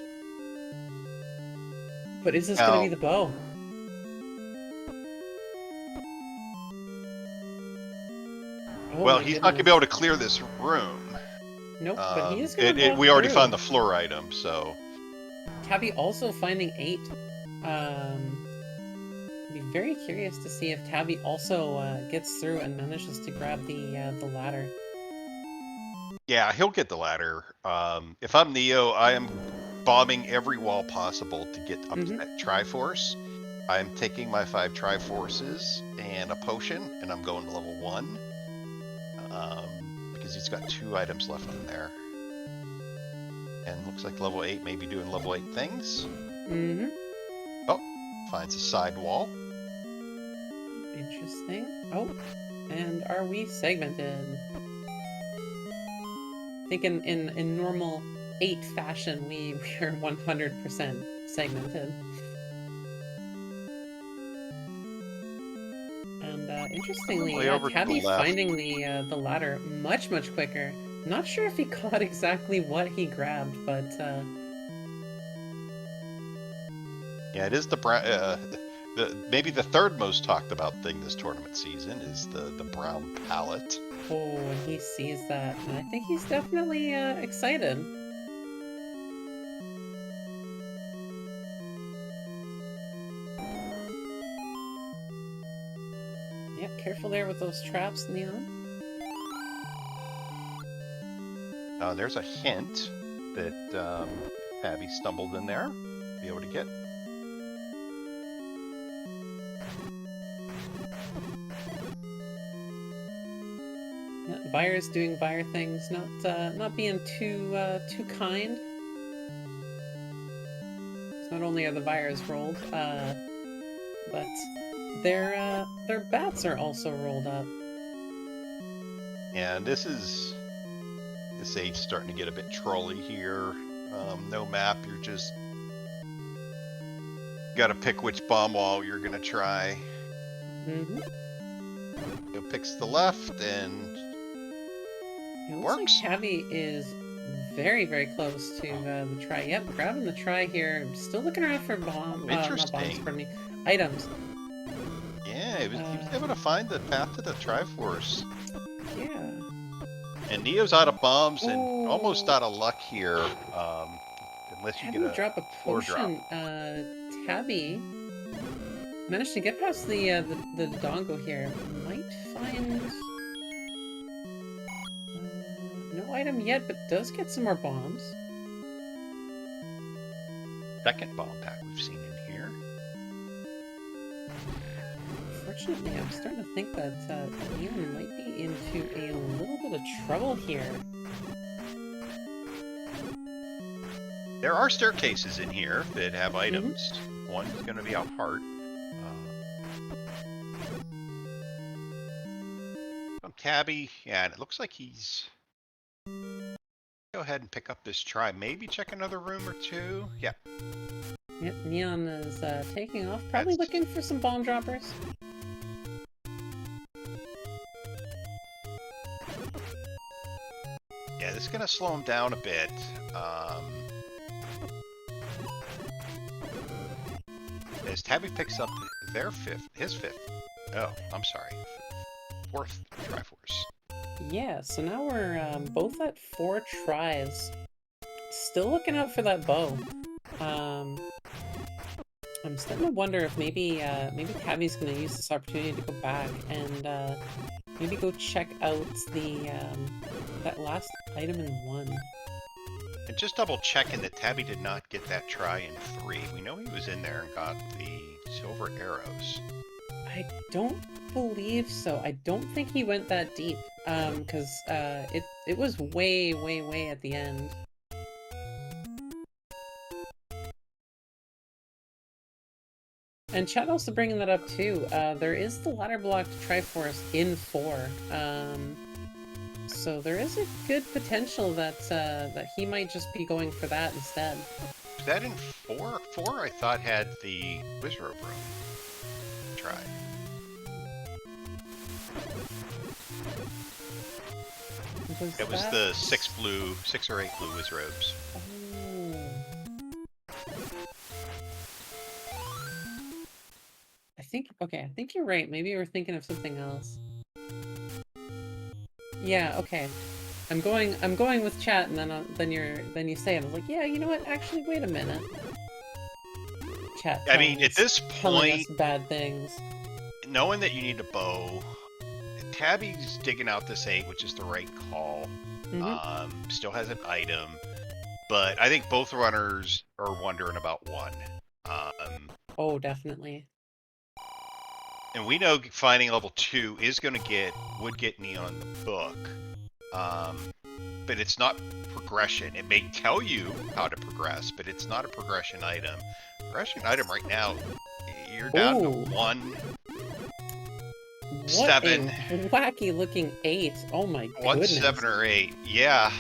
But is this going to be the bow? Oh, well, he's not going to be able to clear this room. Nope, but he is going to We already found the floor item, so... Tabby also finding 8. I'd be very curious to see if Tabby also gets through and manages to grab the ladder. Yeah, he'll get the ladder. If I'm Neo, I am bombing every wall possible to get up to that Triforce. I'm taking my 5 Triforces and a potion, and I'm going to level 1. Because he's got 2 items left in there. And looks like level 8 may be doing level 8 things. Oh, finds a side wall. Interesting. Oh, and are we segmented? I think in normal 8 fashion, we are 100% segmented. And interestingly, Tabby finding the ladder much quicker. Not sure if he caught exactly what he grabbed, but yeah, it is maybe the third most talked about thing this tournament season is the brown pallet. Oh, and he sees that, and I think he's definitely excited. Yep, careful there with those traps, Neon. There's a hint that Tabby stumbled in there. Be able to get. Yeah, Vire's doing Vire things, not being too kind. Not only are the Vires rolled, but their bats are also rolled up. And this age starting to get a bit trolly here. No map, you're just gotta pick which bomb wall you're gonna try. It picks the left and it looks works. Like Tabby is very close to the try. Yep, grabbing the try here. Still looking around for items. Yeah, he was able to find the path to the Triforce. Yeah. And Neo's out of bombs and almost out of luck here, unless you get a drop a potion. Tabby managed to get past the dongo here. Might find no item yet, but does get some more bombs. Second bomb pack we've seen in here. Unfortunately, I'm starting to think that Neon might be into a little bit of trouble here. There are staircases in here that have items. One's going to be out heart. Tabby, yeah, and it looks like he's... Go ahead and pick up this try. Maybe check another room or 2. Yeah. Yep, Neon is taking off, probably looking for some bomb droppers. Yeah, this is going to slow him down a bit. As Tabby picks up his fifth. Oh, I'm sorry. 4th Triforce. Yeah, so now we're both at 4 tries. Still looking out for that bow. I'm starting to wonder if maybe Tabby's going to use this opportunity to go back and maybe go check out that last item in 1. And just double checking that Tabby did not get that try in 3. We know he was in there and got the silver arrows. I don't believe so. I don't think he went that deep. Because it was way at the end. And Chad also bringing that up too. There is the ladder block Triforce in 4. So there is a good potential that that he might just be going for that instead. Is that in 4? 4 I thought had the Wizrobe room. Try. It was the 6 or 8 blue Wizrobes. Oh. I think you're right. Maybe we're thinking of something else. Yeah, okay. I'm going with chat, and then you say it. I was like, yeah, you know what? Actually, wait a minute. Chat. I mean, at this point, bad things. Knowing that you need a bow, Tabby's digging out this 8, which is the right call. Still has an item, but I think both runners are wondering about 1. Oh, definitely. And we know finding level 2 is going to would get Neon the book. But it's not progression. It may tell you how to progress, but it's not a progression item. Progression item right now, you're down to 1. What 7. A wacky looking 8. Oh my goodness. 1, 7, or 8. Yeah.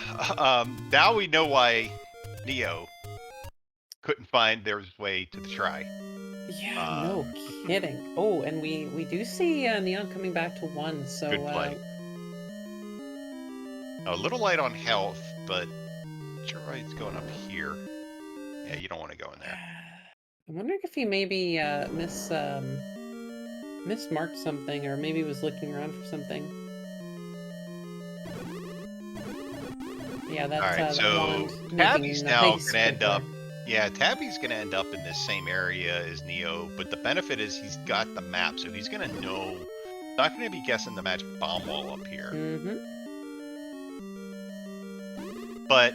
Now we know why Neo couldn't find their way to the try. Yeah, no kidding. Oh, and we do see Neon coming back to 1, so good play. A little light on health, but sure he's going up here. Yeah, you don't want to go in there. I'm wondering if he maybe mismarked something, or maybe was looking around for something. Yeah, that's alright, so Tabby's now gonna end up. Yeah, Tabby's gonna end up in this same area as Neo, but the benefit is he's got the map, so he's gonna know. Not gonna be guessing the magic bomb wall up here. But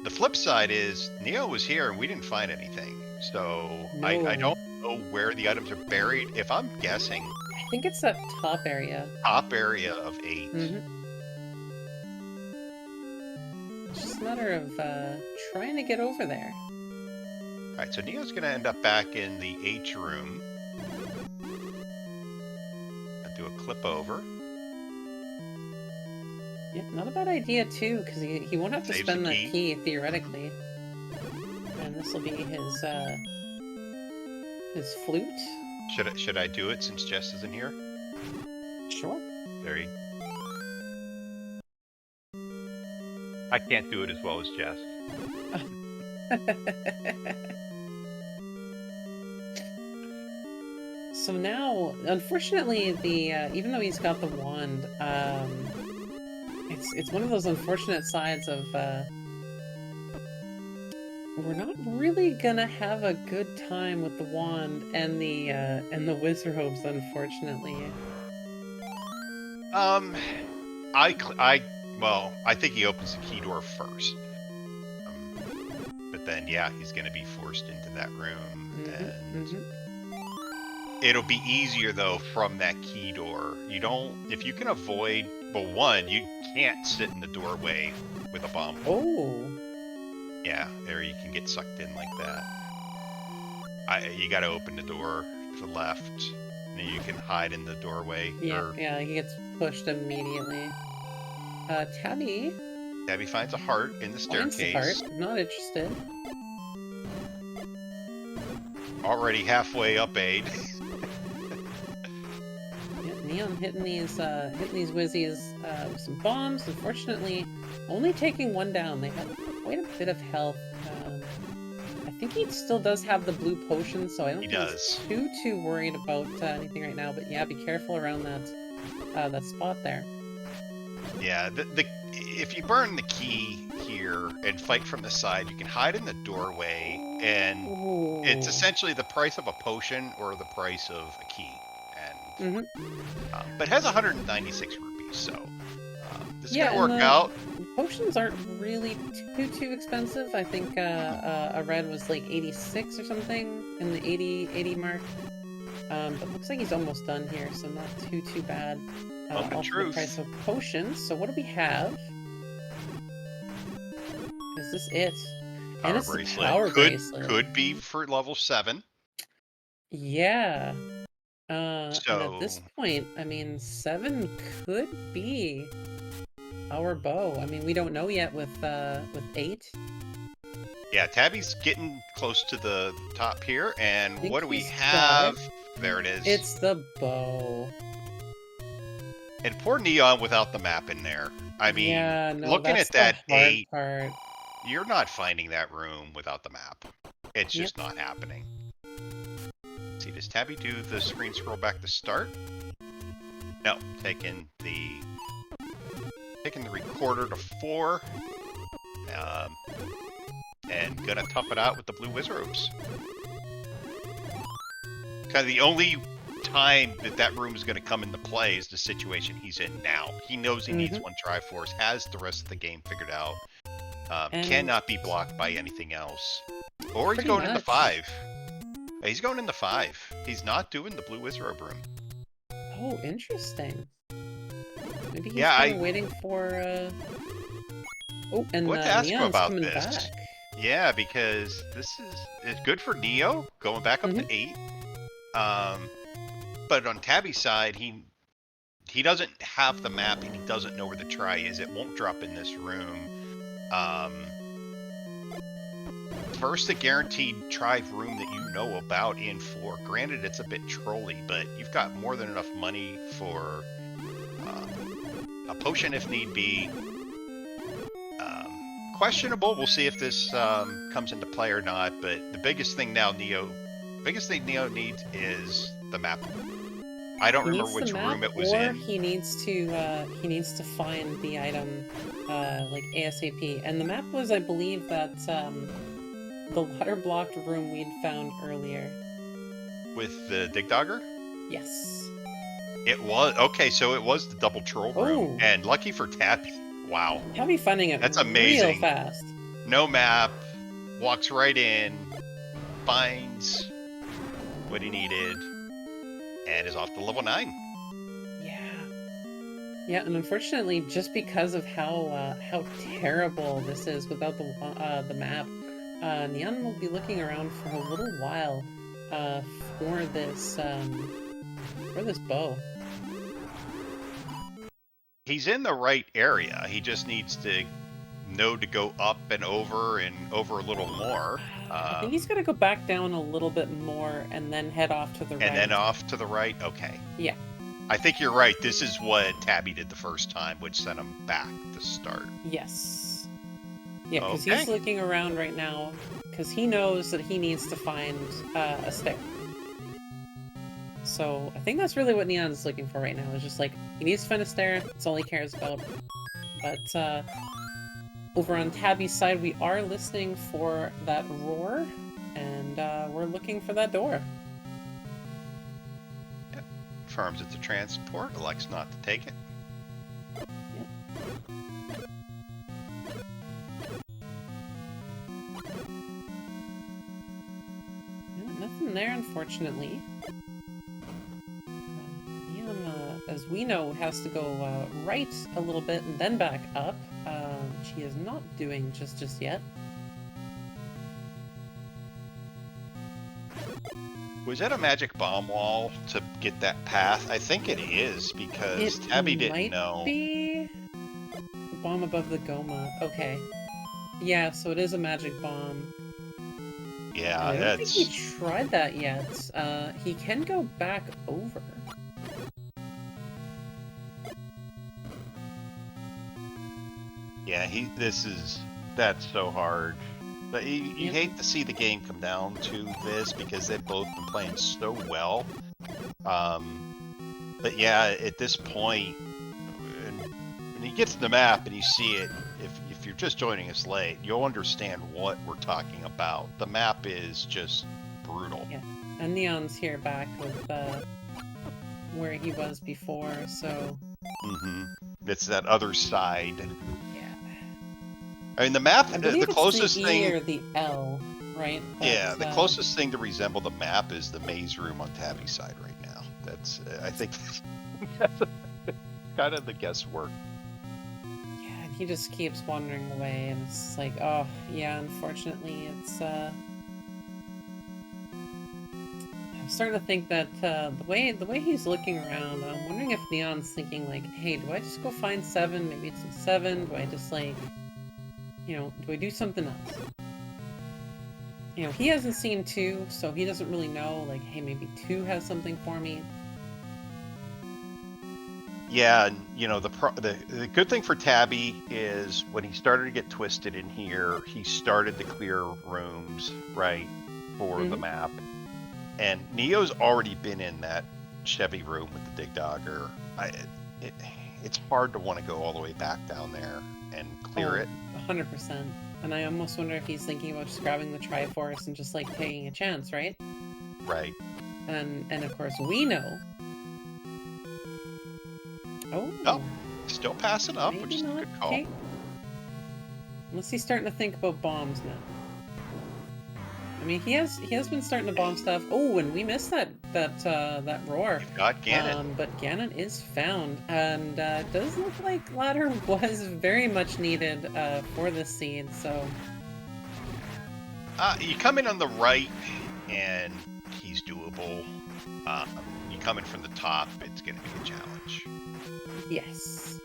the flip side is Neo was here and we didn't find anything, so no. I don't know where the items are buried. If I'm guessing, I think it's that top area. Top area of 8. It's just a matter of trying to get over there. Alright, so Neo's gonna end up back in the H room. I'll do a clip over. Yeah, not a bad idea too, because he won't have to spend that key theoretically. And this will be his flute. Should I do it since Jess isn't here? Sure. There you. I can't do it as well as Jess. So now, unfortunately, the even though he's got the wand, it's one of those unfortunate sides of we're not really gonna have a good time with the wand and the Wizrobes, unfortunately. I think he opens the key door first. But then, yeah, he's going to be forced into that room. And it'll be easier, though, from that key door. If you can avoid, well, 1, you can't sit in the doorway with a bomb. Oh. Yeah, there you can get sucked in like that. You got to open the door to the left, and then you can hide in the doorway. Yeah, he gets pushed immediately. Tabby finds a heart in the staircase. Not interested. Already halfway up aid. Yeah, Neon hitting these Wizzies with some bombs. Unfortunately, only taking 1 down. They have quite a bit of health. I think he still does have the blue potion, so I don't think he's too worried about anything right now. But yeah, be careful around that spot there. Yeah, if you burn the key here and fight from the side, you can hide in the doorway, and it's essentially the price of a potion or the price of a key. And but it has 196 rupees, so this is gonna work out. Potions aren't really too expensive. I think a red was like 86 or something in the 80 mark. But looks like he's almost done here, so not too bad. Also the price of potions. So what do we have? Is this it? Power bracelet. Could be for level 7. Yeah. And at So this point, I mean, 7 could be our bow. I mean, we don't know yet with 8. yeah, Tabby's getting close to the top here, I and think what do we he's got it. have? There it is. It's the bow. And poor Neon without the map in there. I mean, Yeah, no, looking that's at the that hard 8, part. you're not finding that room without the map. It's Yep. just not happening. See, does Tabby do the screen scroll back to start? No, taking the recorder to 4. And gonna tough it out with the blue wizards. Kind of the only time that room is going to come into play is the situation he's in now. He knows he needs one Triforce, has the rest of the game figured out, cannot be blocked by anything else. Or he's going into 5. He's going into 5. He's not doing the blue wizard room. Oh, interesting. Maybe he's waiting for. Oh, and what to ask him about coming this? Back. Yeah, because this is good for Neo going back up to 8. But on Tabby's side, he doesn't have the map and he doesn't know where the try is. It won't drop in this room. First, a guaranteed try room that you know about in 4. Granted, it's a bit trolly, but you've got more than enough money for a potion if need be. Questionable. We'll see if this comes into play or not. But the biggest thing now, Neo needs is the map. I don't remember which room it was in. He needs to find the item like ASAP. And the map was, I believe, that the water-blocked room we'd found earlier. With the Dig Dogger? Yes. It was. Okay, so it was the double troll room. And lucky for Tabby. Wow. Tabby finding it That's amazing. Real fast. No map. Walks right in. Finds what he needed. And is off to level 9. Yeah, and unfortunately, just because of how terrible this is without the map, Neon will be looking around for a little while for this bow. He's in the right area. He just needs to know to go up and over a little more. I think he's got to go back down a little bit more and then head off to the right. And then off to the right? Okay. Yeah. I think you're right. This is what Tabby did the first time, which sent him back to start. Yes. Yeah, because he's looking around right now because he knows that he needs to find a stair. So I think that's really what Neon's looking for right now. Is just like, he needs to find a stair. That's all he cares about. But over on Tabby's side, we are listening for that roar, and we're looking for that door. Yep. Confirms it's a transport. Elects not to take it. Yep. Nothing there, unfortunately. As we know, has to go right a little bit and then back up. She is not doing just yet. Was that a magic bomb wall to get that path? I think it is, because Tabby didn't know. It might be the bomb above the Goma. Okay. Yeah, so it is a magic bomb. Yeah, I don't think he tried that yet. He can go back over. Yeah, that's so hard. But you hate to see the game come down to this because they've both been playing so well. But yeah, at this point, when he gets the map and you see it, if you're just joining us late, you'll understand what we're talking about. The map is just brutal. Yeah, and Neon's here back with where he was before, so... It's that other side. I mean, the map, the closest the thing... E or the L, right? But, yeah, the closest thing to resemble the map is the maze room on Tabby's side right now. That's, I think, that's kind of the guesswork. Yeah, and he just keeps wandering away, and it's like, oh, yeah, unfortunately, it's, starting to think that the way he's looking around, I'm wondering if Neon's thinking like, hey, do I just go find 7? Maybe it's a 7. Do I just like, do I do something else? He hasn't seen 2, so he doesn't really know, like, hey, maybe 2 has something for me. Yeah, and the good thing for Tabby is when he started to get twisted in here, he started to clear rooms, right, for the map. And Neo's already been in that Chevy room with the Dig Dogger. It's hard to want to go all the way back down there and clear it. 100%. And I almost wonder if he's thinking about just grabbing the Triforce and just like taking a chance, right? Right. And of course we know. Oh, still passing up, which is a good call. Okay. Unless he's starting to think about bombs now. I mean, he has been starting to bomb stuff. Oh, and we missed that roar. We've got Ganon. But Ganon is found, and it does look like ladder was very much needed for this seed. So you come in on the right, and he's doable. You come in from the top, it's going to be a challenge. Yes.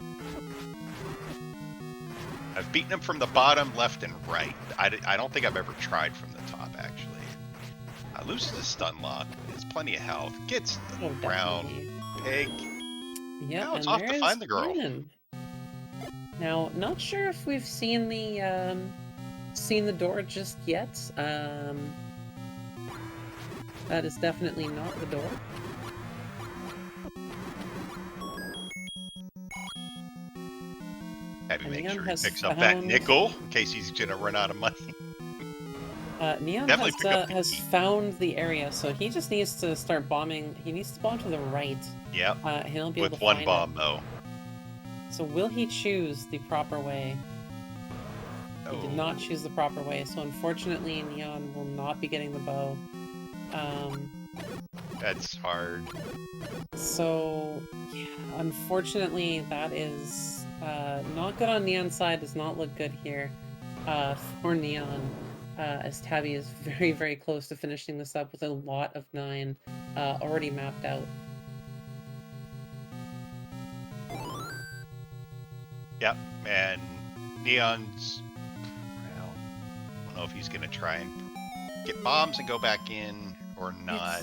I've beaten him from the bottom, left, and right. I don't think I've ever tried from the top, actually. Loses his stun lock. Has plenty of health. Gets the brown pig. Yeah, now it's off to find the girl. Ganon. Now, not sure if we've seen the door just yet. That is definitely not the door. Have you make sure he picks up that nickel in case he's gonna run out of money. Neon has found the area, so he just needs to start bombing. He needs to bomb to the right. Yeah. He'll be able to with one find bomb it. though. So will he choose the proper way? Oh. He did not choose the proper way, so unfortunately Neon will not be getting the bow. That's hard. So yeah, unfortunately that is not good on Neon's side. Does not look good here for Neon. As Tabby is very, very close to finishing this up with a lot of 9 already mapped out. Yep, and Neon's, well, I don't know if he's going to try and get bombs and go back in or not.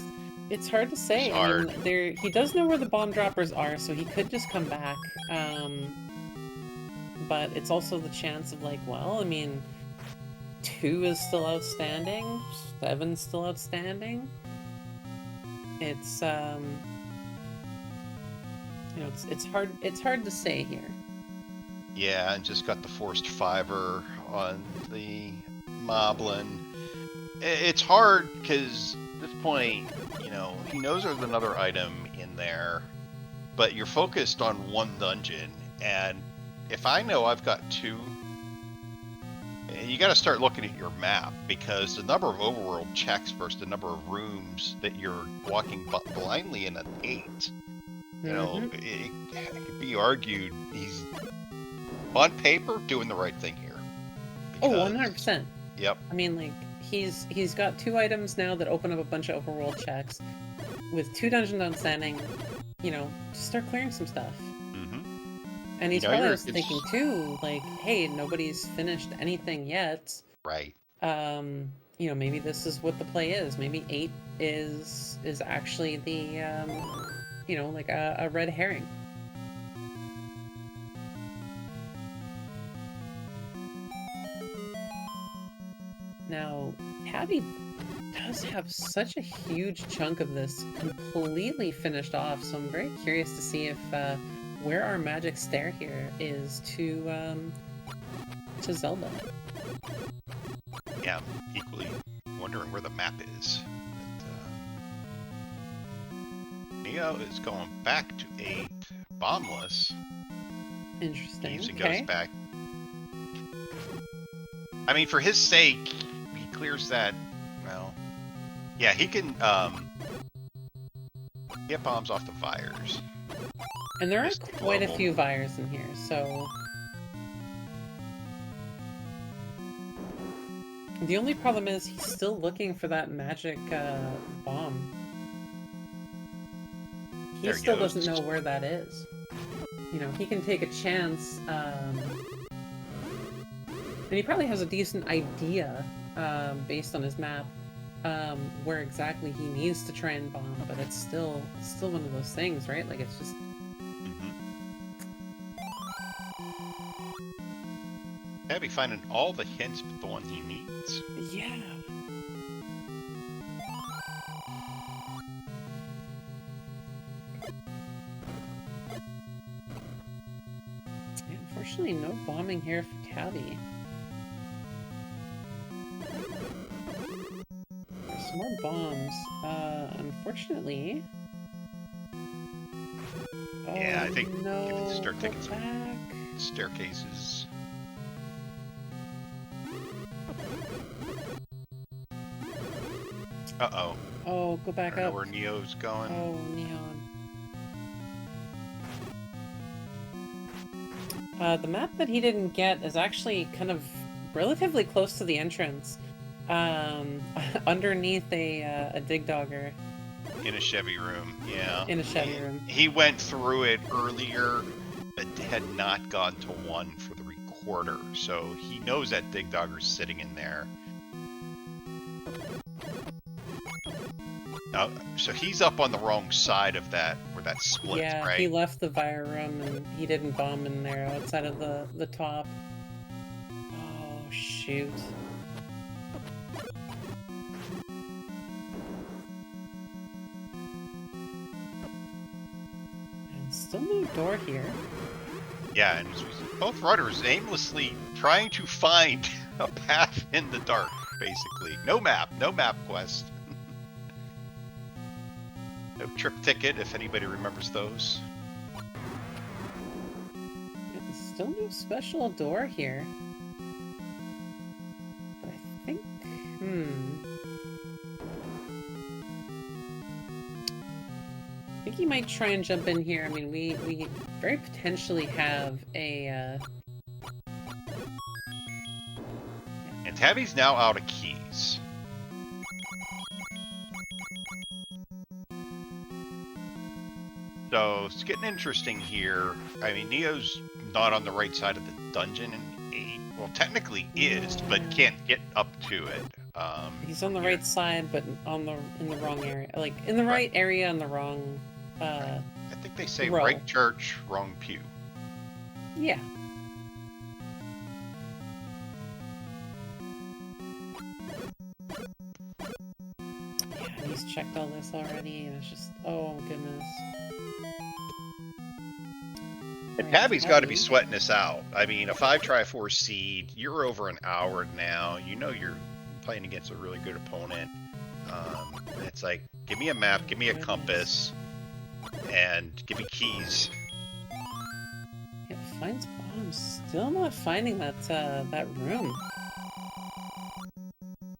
It's hard to say. It's hard. I mean, he does know where the bomb droppers are, so he could just come back. But it's also the chance of like, well, I mean, 2 is still outstanding, 7's still outstanding. It's it's hard to say here. Yeah, and just got the forced 5-er on the Moblin. It's hard because at this point, he knows there's another item in there, but you're focused on one dungeon, and if I know I've got 2, you got to start looking at your map, because the number of overworld checks versus the number of rooms that you're walking blindly in at 8. It could be argued he's on paper doing the right thing here. Oh, 100%. Yep. I mean, like, he's got 2 items now that open up a bunch of overworld checks. With 2 dungeons outstanding, just start clearing some stuff. And he's probably just thinking too, like, hey, nobody's finished anything yet. Right. Maybe this is what the play is. Maybe 8 is actually the, like a red herring. Now, Tabby does have such a huge chunk of this completely finished off, so I'm very curious to see if where our magic stair here is to Zelda. Yeah, equally wondering where the map is. Neo is going back to 8, bombless. Interesting. Leaves and goes back. I mean, for his sake, he clears that. Well, yeah, he can get bombs off the fires. And there are quite a few fires in here, so the only problem is he's still looking for that magic bomb. he still doesn't know where that is. You know, he can take a chance, and he probably has a decent idea, based on his map, where exactly he needs to try and bomb, but it's still one of those things, right? Like, it's just... Tabby finding all the hints but the one he needs. Yeah. Unfortunately, no bombing here for Tabby. There's some more bombs. Unfortunately... Yeah, I think no, you can start taking back. some staircases. Uh-oh. Oh, go back I don't up. know where Neo's going. Oh, Neon. The map that he didn't get is actually kind of relatively close to the entrance. Underneath a dig dogger. In a Chevy room, yeah. In a Chevy room. He went through it earlier, but had not gone to one for the recorder, so he knows that dig dogger's sitting in there. So he's up on the wrong side of that, where that splits, yeah, right? he left the fire room and he didn't bomb in there outside of the top. Oh, shoot. And still no door here. Yeah, and both runners aimlessly trying to find a path in the dark, basically. No map quest. No trip ticket, if anybody remembers those. Still no special door here. But I think... I think he might try and jump in here. I mean, we very potentially have a... And Tabby's now out of keys. So it's getting interesting here. I mean, Neo's not on the right side of the dungeon, and he, well, technically is, but can't get up to it. He's on the right side, but in the wrong area. Like, in the right area, in the wrong... I think they say row. right church, wrong pew. Yeah. Yeah, he's checked all this already, and it's just... Oh, goodness. And Tabby's got to be sweating this out. I mean, a 5x4 seed, you're over an hour now. You know you're playing against a really good opponent. And it's like, give me a map, give me a compass, and give me keys. Yeah, finds bombs. Still not finding that that room.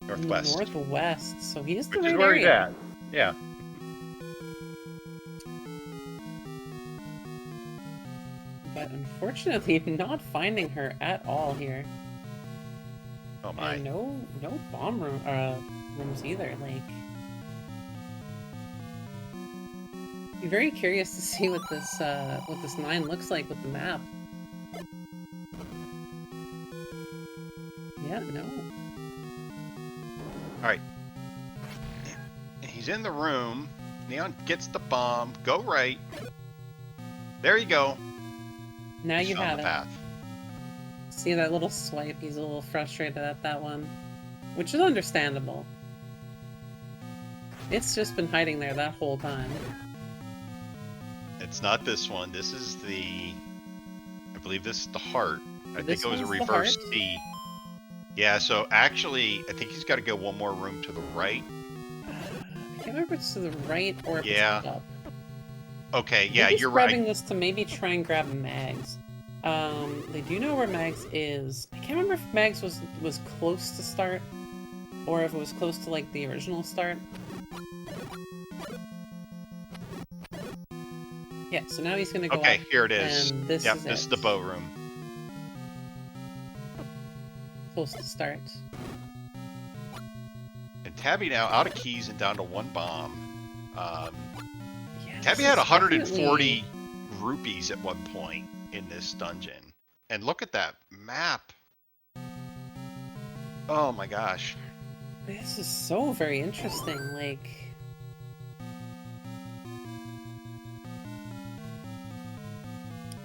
Northwest. Northwest. So he is the Which right is where he's area. at. Yeah. But unfortunately, not finding her at all here. Oh my. And no bomb room, rooms either. Like, be very curious to see what this 9 looks like with the map. Yeah, no. All right. He's in the room. Neon gets the bomb. Go right. There you go. Now you Found have the it. path. See that little swipe? He's a little frustrated at that one, which is understandable. It's just been hiding there that whole time. It's not this one. This is the... I believe this is the heart. I This think it was a one's the reverse heart? T. Yeah, so actually, I think he's got to go one more room to the right. I can't remember if it's to the right or if Yeah. it's up. Okay, yeah, He's you're grabbing right. this to maybe try and grab Mags. They do know where Mags is. I can't remember if Mags was close to start, or if it was close to like the original start. Yeah, so now he's gonna go Okay, up, here it is. and this Yep, is this it. is the bow room. Close to start. And Tabby now out of keys and down to one bomb. Yeah, Tabby This had is 140 rupees at one point in this dungeon. And look at that map. Oh my gosh. This is so very interesting. Like,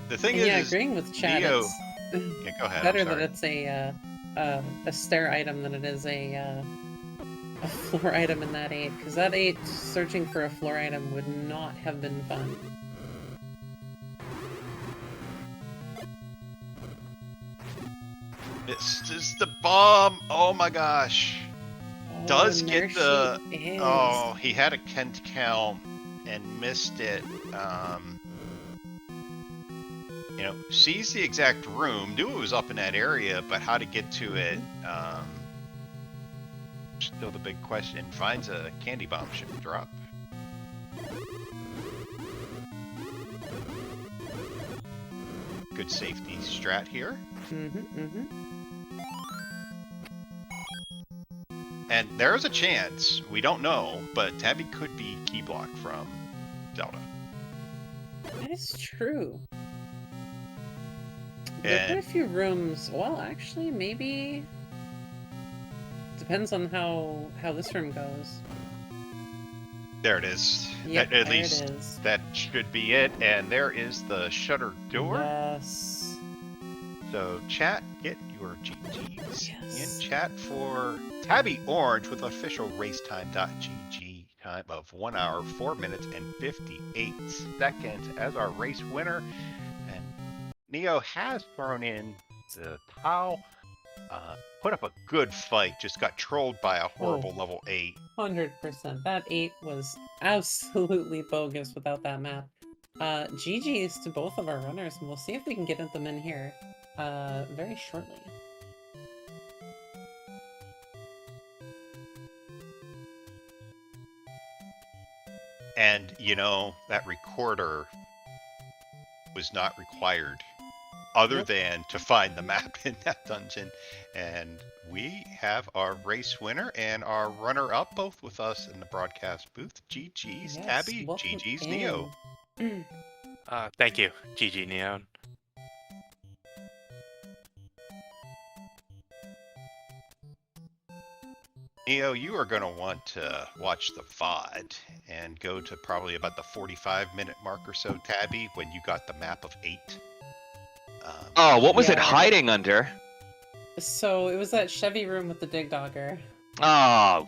The thing and yeah, is, agreeing with Chad, Neo... it's Yeah, go ahead. better I'm that sorry. it's a stair item than it is a floor item in that 8, because that 8 searching for a floor item would not have been fun. This is the bomb. Oh my gosh. Oh, Does and get there the... she is. Oh, he had a Kent count and missed it. You know, sees the exact room, knew it was up in that area, but how to get to it, still the big question. Finds a candy bomb should drop. Good safety strat here. And there's a chance, we don't know, but Tabby could be key blocked from Zelda. That is true. There are quite a few rooms. Well, actually, maybe depends on how this room goes. There it is. Yep, At there least it is. that should be it. And there is the shutter door. Yes. So chat, get your GGs Yes. in chat for Tabby Orange with official racetime.gg time of 1 hour, 4 minutes, and 58 seconds as our race winner. And Neo has thrown in the towel, put up a good fight, just got trolled by a horrible level 8. 100%. That 8 was absolutely bogus without that map. GG's to both of our runners, and we'll see if we can get them in here very shortly. And, you know, that recorder was not required other than to find the map in that dungeon. And we have our race winner and our runner-up both with us in the broadcast booth. GG's Yes, Tabby, welcome GG's in. Neo. Thank you, GG Neon. Neo, you are going to want to watch the VOD and go to probably about the 45-minute mark or so, Tabby, when you got the map of 8. Oh, what was it Yeah. hiding under? So it was that Chevy room with the dig dogger. Oh,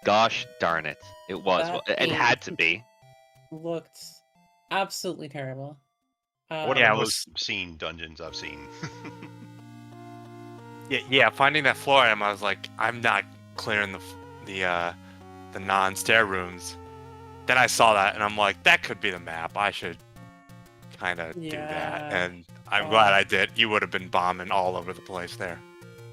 gosh darn it. It was. That It had to be. Looked absolutely terrible. One of Yeah, the it was- most obscene dungeons I've seen. Yeah, finding that floor item, I was like, I'm not clearing the non-stair rooms. Then I saw that, and I'm like, that could be the map. I should kind of do that. And I'm glad I did. You would have been bombing all over the place there.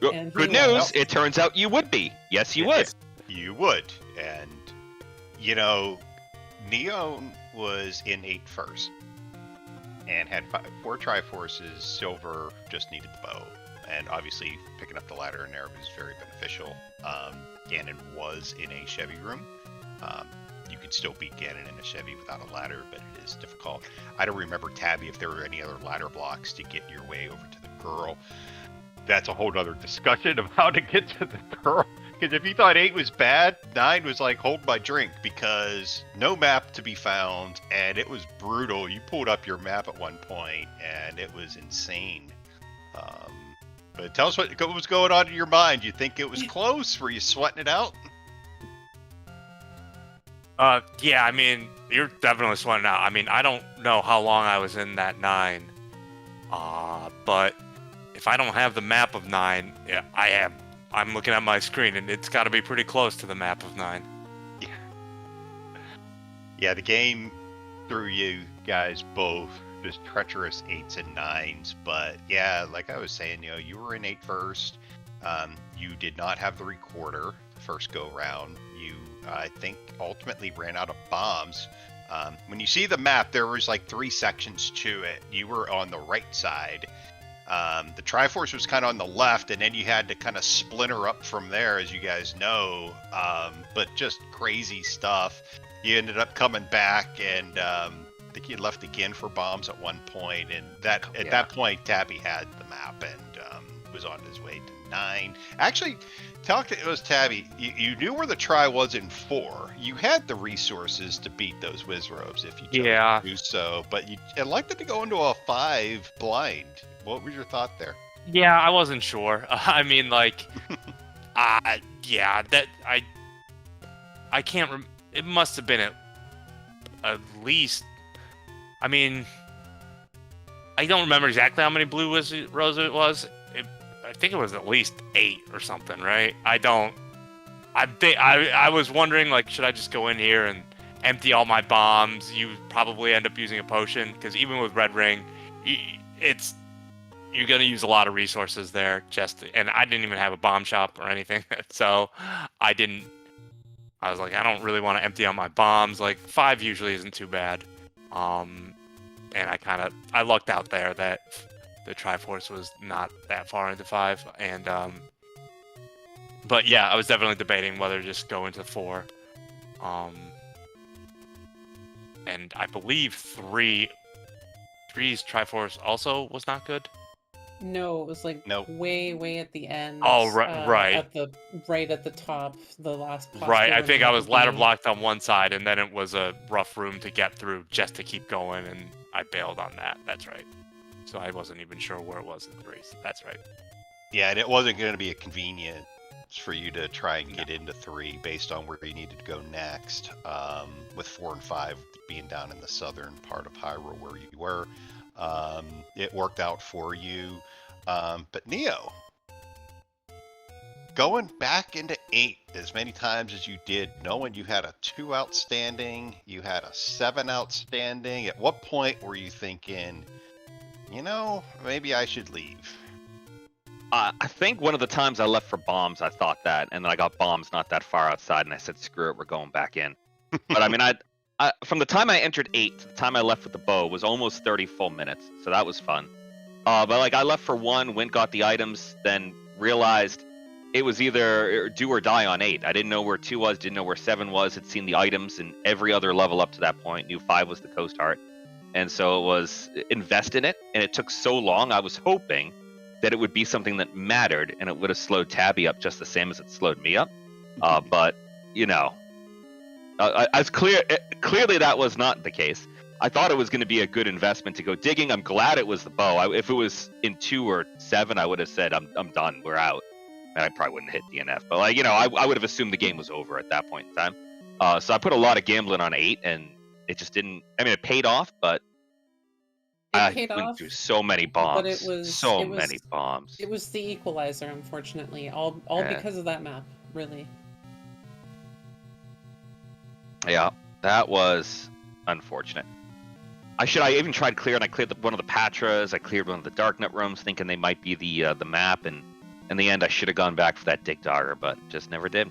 And Good he news, was. it turns out you would be. Yes, you would. You would. And, you know, Neon was in 8 first and had 4 Triforces. Silver just needed the bow. And obviously, picking up the ladder in there was very beneficial. Ganon was in a Chevy room. You could still beat Ganon in a Chevy without a ladder, but it is difficult. I don't remember, Tabby, if there were any other ladder blocks to get your way over to the girl. That's a whole other discussion of how to get to the girl. Because if you thought 8 was bad, 9 was like, hold my drink, because no map to be found, and it was brutal. You pulled up your map at one point, and it was insane. But tell us what was going on in your mind. You think it was close? Were you sweating it out? Yeah, I mean, you're definitely sweating out. I mean, I don't know how long I was in that 9. But if I don't have the map of 9, yeah, I am. I'm looking at my screen, and it's got to be pretty close to the map of 9. Yeah. Yeah, the game threw you guys both just treacherous 8s and 9s. But yeah, like I was saying, you know, you were in 8 first. You did not have the recorder the first go round. You, I think, ultimately ran out of bombs. When you see the map, there was like 3 sections to it. You were on the right side. The Triforce was kind of on the left, and then you had to kind of splinter up from there, as you guys know. But just crazy stuff. you ended up coming back, and I think you left again for bombs at one point, and at that point, Tabby had the map and was on his way to 9. Actually, it was Tabby. You knew where the try was in 4. You had the resources to beat those Wizrobes if you chose to do so, but you elected to go into a 5 blind. What was your thought there? Yeah, I wasn't sure. I mean, like, yeah, that I can't. It must have been at least. I mean, I don't remember exactly how many blue roses it was. I think it was at least 8 or something, right? I was wondering, like, should I just go in here and empty all my bombs? You probably end up using a potion, because even with Red Ring, you're gonna use a lot of resources there. And I didn't even have a bomb shop or anything, so I was like, I don't really want to empty out my bombs. Like 5 usually isn't too bad. And I lucked out there that the Triforce was not that far into 5, and but yeah, I was definitely debating whether to just go into 4. And I believe 3's Triforce also was not good. No, it was like way at the end. Oh, right. Right at the top, the last. Right, I think I was ladder blocked on one side, and then it was a rough room to get through just to keep going, and I bailed on that. That's right. So I wasn't even sure where it was in 3. That's right. Yeah, and it wasn't going to be a convenient for you to try and get into 3 based on where you needed to go next. With 4 and 5 being down in the southern part of Hyrule where you were, it worked out for you. But Neo, going back into 8 as many times as you did, knowing you had a 2 outstanding, you had a 7 outstanding, at what point were you thinking, maybe I should leave? I think one of the times I left for bombs, I thought that, and then I got bombs not that far outside, and I said, screw it, we're going back in. But I mean, I from the time I entered 8 to the time I left with the bow was almost 30 full minutes, so that was fun. But like I left for 1, went got the items, then realized it was either do or die on 8. I didn't know where 2 was, didn't know where 7 was, had seen the items in every other level up to that point, knew 5 was the Coast Heart. And so it was invest in it, and it took so long, I was hoping that it would be something that mattered, and it would have slowed Tabby up just the same as it slowed me up. But, clearly that was not the case. I thought it was going to be a good investment to go digging. I'm glad it was the bow. If it was in 2 or 7, I would have said, I'm done, we're out. And I probably wouldn't hit DNF. But, I would have assumed the game was over at that point in time. So I put a lot of gambling on 8, and it just didn't... I mean, it paid off, but I went through so many bombs. But it was many bombs. It was the equalizer, unfortunately. All because of that map, really. Yeah, that was unfortunate. I even tried clearing. I cleared one of the Patras. I cleared one of the Darknet rooms, thinking they might be the map. And in the end, I should have gone back for that Dig Dogger, but just never did.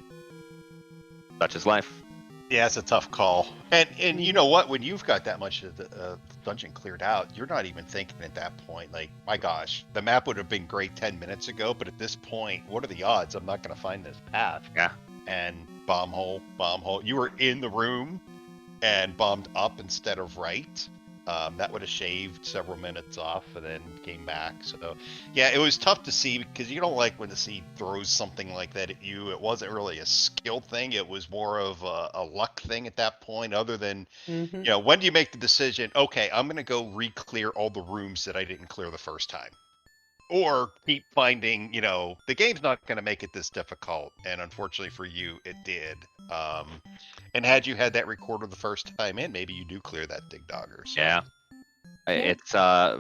Such is life. Yeah, it's a tough call. And you know what? When you've got that much of the dungeon cleared out, you're not even thinking at that point, like, my gosh, the map would have been great 10 minutes ago, but at this point, what are the odds I'm not going to find this path? Yeah. And bomb hole. You were in the room and bombed up instead of right. That would have shaved several minutes off and then came back. So, yeah, it was tough to see because you don't like when the seed throws something like that at you. It wasn't really a skill thing. It was more of a luck thing at that point, other than, when do you make the decision, okay, I'm going to go re-clear all the rooms that I didn't clear the first time? Or keep finding, the game's not going to make it this difficult. And unfortunately for you, it did. And had you had that recorder the first time in, maybe you do clear that Dig Dogger. So. Yeah. It's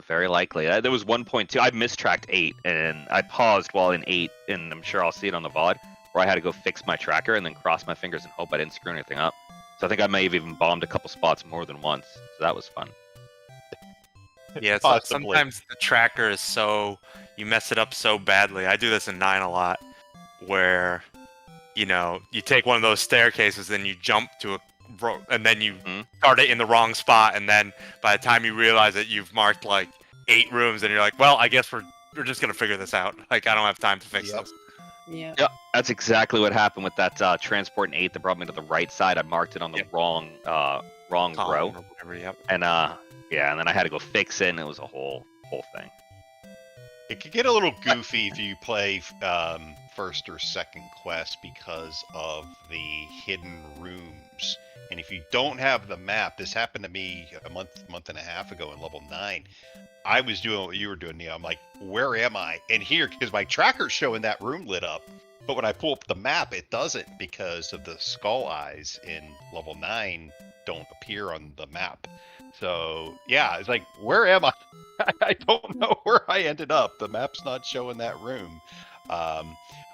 very likely. There was 1.2. I mistracked 8, and I paused while in 8, and I'm sure I'll see it on the VOD, where I had to go fix my tracker and then cross my fingers and hope I didn't screw anything up. So I think I may have even bombed a couple spots more than once. So that was fun. Yeah, so sometimes the tracker is so... You mess it up so badly. I do this in 9 a lot, where, you take one of those staircases and you jump to and then you start it in the wrong spot, and then by the time you realize it, you've marked like 8 rooms, and you're like, well, I guess we're just gonna figure this out. Like, I don't have time to fix this. Yeah. Yep, that's exactly what happened with that transport in 8 that brought me to the right side. I marked it on the Yep. wrong row, Column or whatever. Yep. and yeah, and then I had to go fix it, and it was a whole thing. It could get a little goofy if you play first or second quest because of the hidden rooms. And if you don't have the map, this happened to me a month and a half ago in level 9. I was doing what you were doing, Neil. I'm like, where am I? And here, because my tracker's showing that room lit up. But when I pull up the map, it doesn't because of the skull eyes in level 9 don't appear on the map. So, yeah, it's like, where am I? I don't know where I ended up. The map's not showing that room.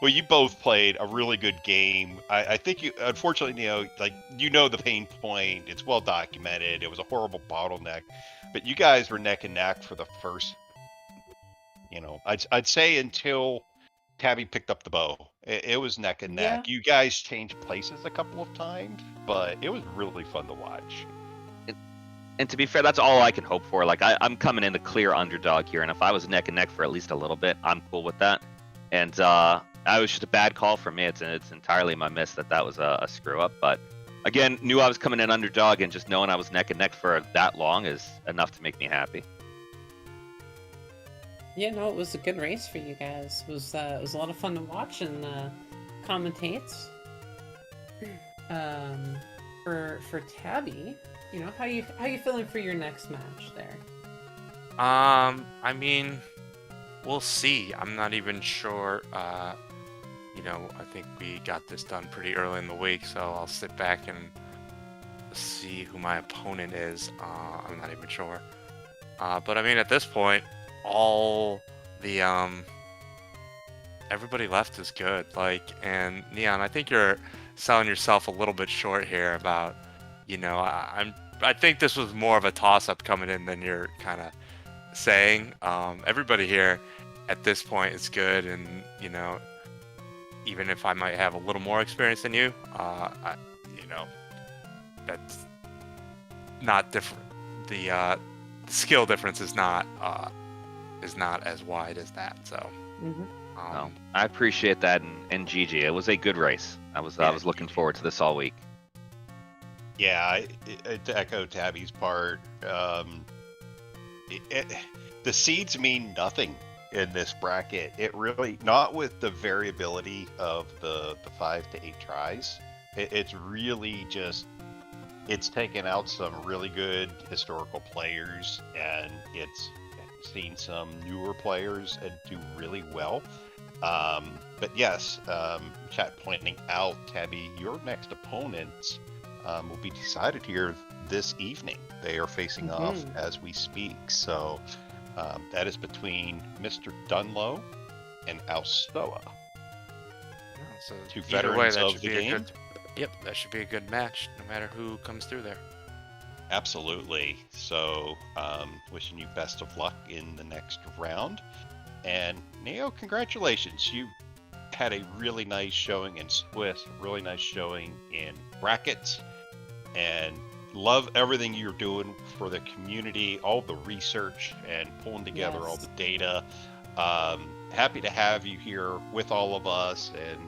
Well, you both played a really good game. I think you, unfortunately, the pain point. It's well documented. It was a horrible bottleneck, but you guys were neck and neck for the first, I'd say until Tabby picked up the bow. It was neck and neck. Yeah. You guys changed places a couple of times, but it was really fun to watch. And to be fair, that's all I can hope for. Like I'm coming in the clear underdog here, and if I was neck and neck for at least a little bit, I'm cool with that. And I was just a bad call for me. It's entirely my miss that was a screw up. But again, knew I was coming in underdog, and just knowing I was neck and neck for that long is enough to make me happy. Yeah, no, it was a good race for you guys. It was a lot of fun to watch and commentate. For Tabby, how you feeling for your next match there? I mean, we'll see. I'm not even sure. I think we got this done pretty early in the week, so I'll sit back and see who my opponent is. I'm not even sure. But I mean, at this point, all the everybody left is good. And Neon, I think you're selling yourself a little bit short here about, I think this was more of a toss-up coming in than you're kind of saying. Everybody here at this point is good, and even if I might have a little more experience than you, that's not different. The skill difference is not as wide as that. So. Mm-hmm. No, I appreciate that, and GG. It was a good race. I was looking forward to this all week. Yeah, to echo Tabby's part, the seeds mean nothing in this bracket. It really, not with the variability of the 5 to 8 tries. It's really just, it's taken out some really good historical players, and it's seen some newer players and do really well. But yes, chat pointing out, Tabby, your next opponents will be decided here this evening. They are facing off as we speak. So that is between Mr. Dunlow and Alstoa. So Two either way, veterans that of should the be a game. good. Yep, that should be a good match, no matter who comes through there. Absolutely. So wishing you best of luck in the next round. And Neo, congratulations. You had a really nice showing in Swiss, really nice showing in brackets, and love everything you're doing for the community, all the research and pulling together all the data. Happy to have you here with all of us, and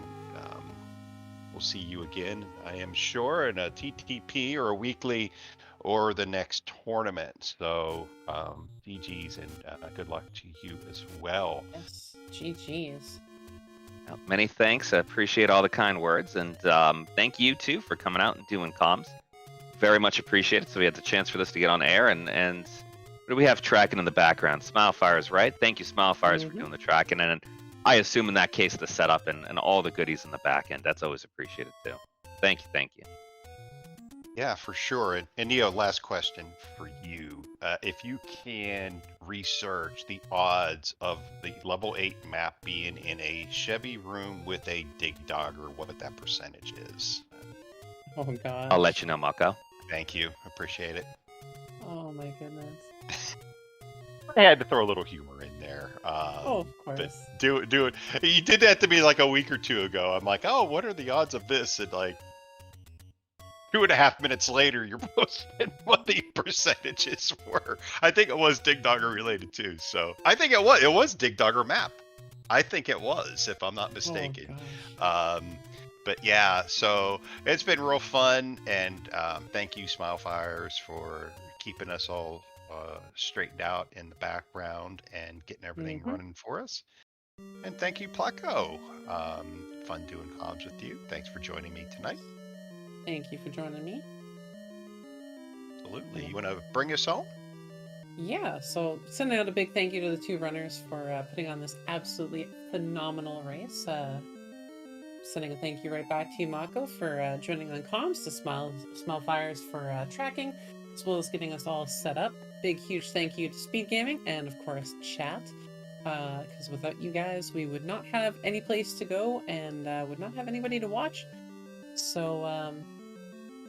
we'll see you again, I am sure, in a TTP or a weekly or the next tournament. So GG's, and good luck to you as well. Yes, GG's. Well, many thanks. I appreciate all the kind words, and thank you too for coming out and doing comms. Very much appreciated. So we had the chance for this to get on air, and what do we have tracking in the background? Smilefires, right? Thank you, Smilefires, for doing the tracking, and I assume in that case the setup and all the goodies in the back end. That's always appreciated too. Thank you. Yeah, for sure. And Neo, last question for you. If you can research the odds of the level 8 map being in a Chevy room with a Dig Dogger, what that percentage is. Oh god. I'll let you know, Mako. Thank you. Appreciate it. Oh my goodness. I had to throw a little humor in there. Of course. But do it. You did that to me like a week or two ago. I'm like, oh, what are the odds of this? And like 2.5 minutes later, you're posting what the percentages were. I think it was Dig Dogger related too. So I think it was Dig Dogger map. I think it was, if I'm not Oh, mistaken. gosh. But yeah, so it's been real fun, and thank you, Smilefires, for keeping us all straightened out in the background and getting everything running for us. And thank you, Placo. Fun doing comms with you. Thanks for joining me tonight. Thank you for joining me. Absolutely. You want to bring us home? Yeah, so sending out a big thank you to the two runners for putting on this absolutely phenomenal race. Sending a thank you right back to you, Mako, for joining on comms, to Smilefires for tracking, as well as getting us all set up. Big, huge thank you to SpeedGaming and, of course, chat. Because without you guys, we would not have any place to go and would not have anybody to watch. So,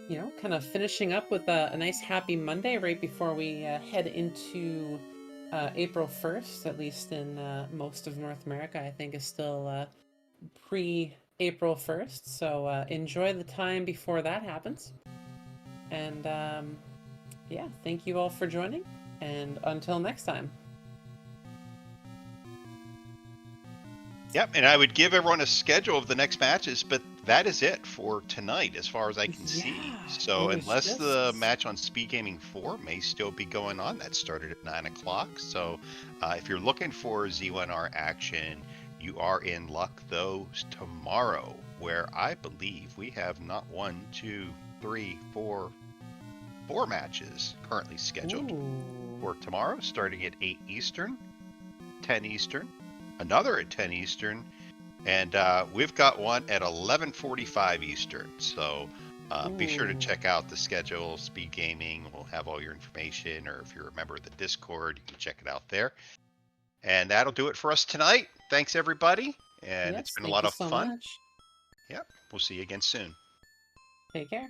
you know, kind of finishing up with a nice happy Monday right before we head into April 1st, at least in most of North America, I think is still pre-April 1st. So enjoy the time before that happens. And yeah, thank you all for joining. And until next time. Yep, and I would give everyone a schedule of the next matches, but that is it for tonight as far as I can see. Yeah, So it was unless the just- match on Speed Gaming 4 may still be going on, that started at 9 o'clock. So if you're looking for Z1R action, you are in luck though tomorrow, where I believe we have not 1, 2, 3, 4 matches currently scheduled Ooh. for tomorrow, starting at 8 Eastern, 10 Eastern, another at 10 Eastern, and we've got one at 11:45 Eastern. So be sure to Ooh. check out the schedule. Speed Gaming will have all your information, or if you're a member of the Discord, you can check it out there. And that'll do it for us tonight. Thanks, everybody. And Yes, it's been a thank lot you of so fun. much. Yep. We'll see you again soon. Take care.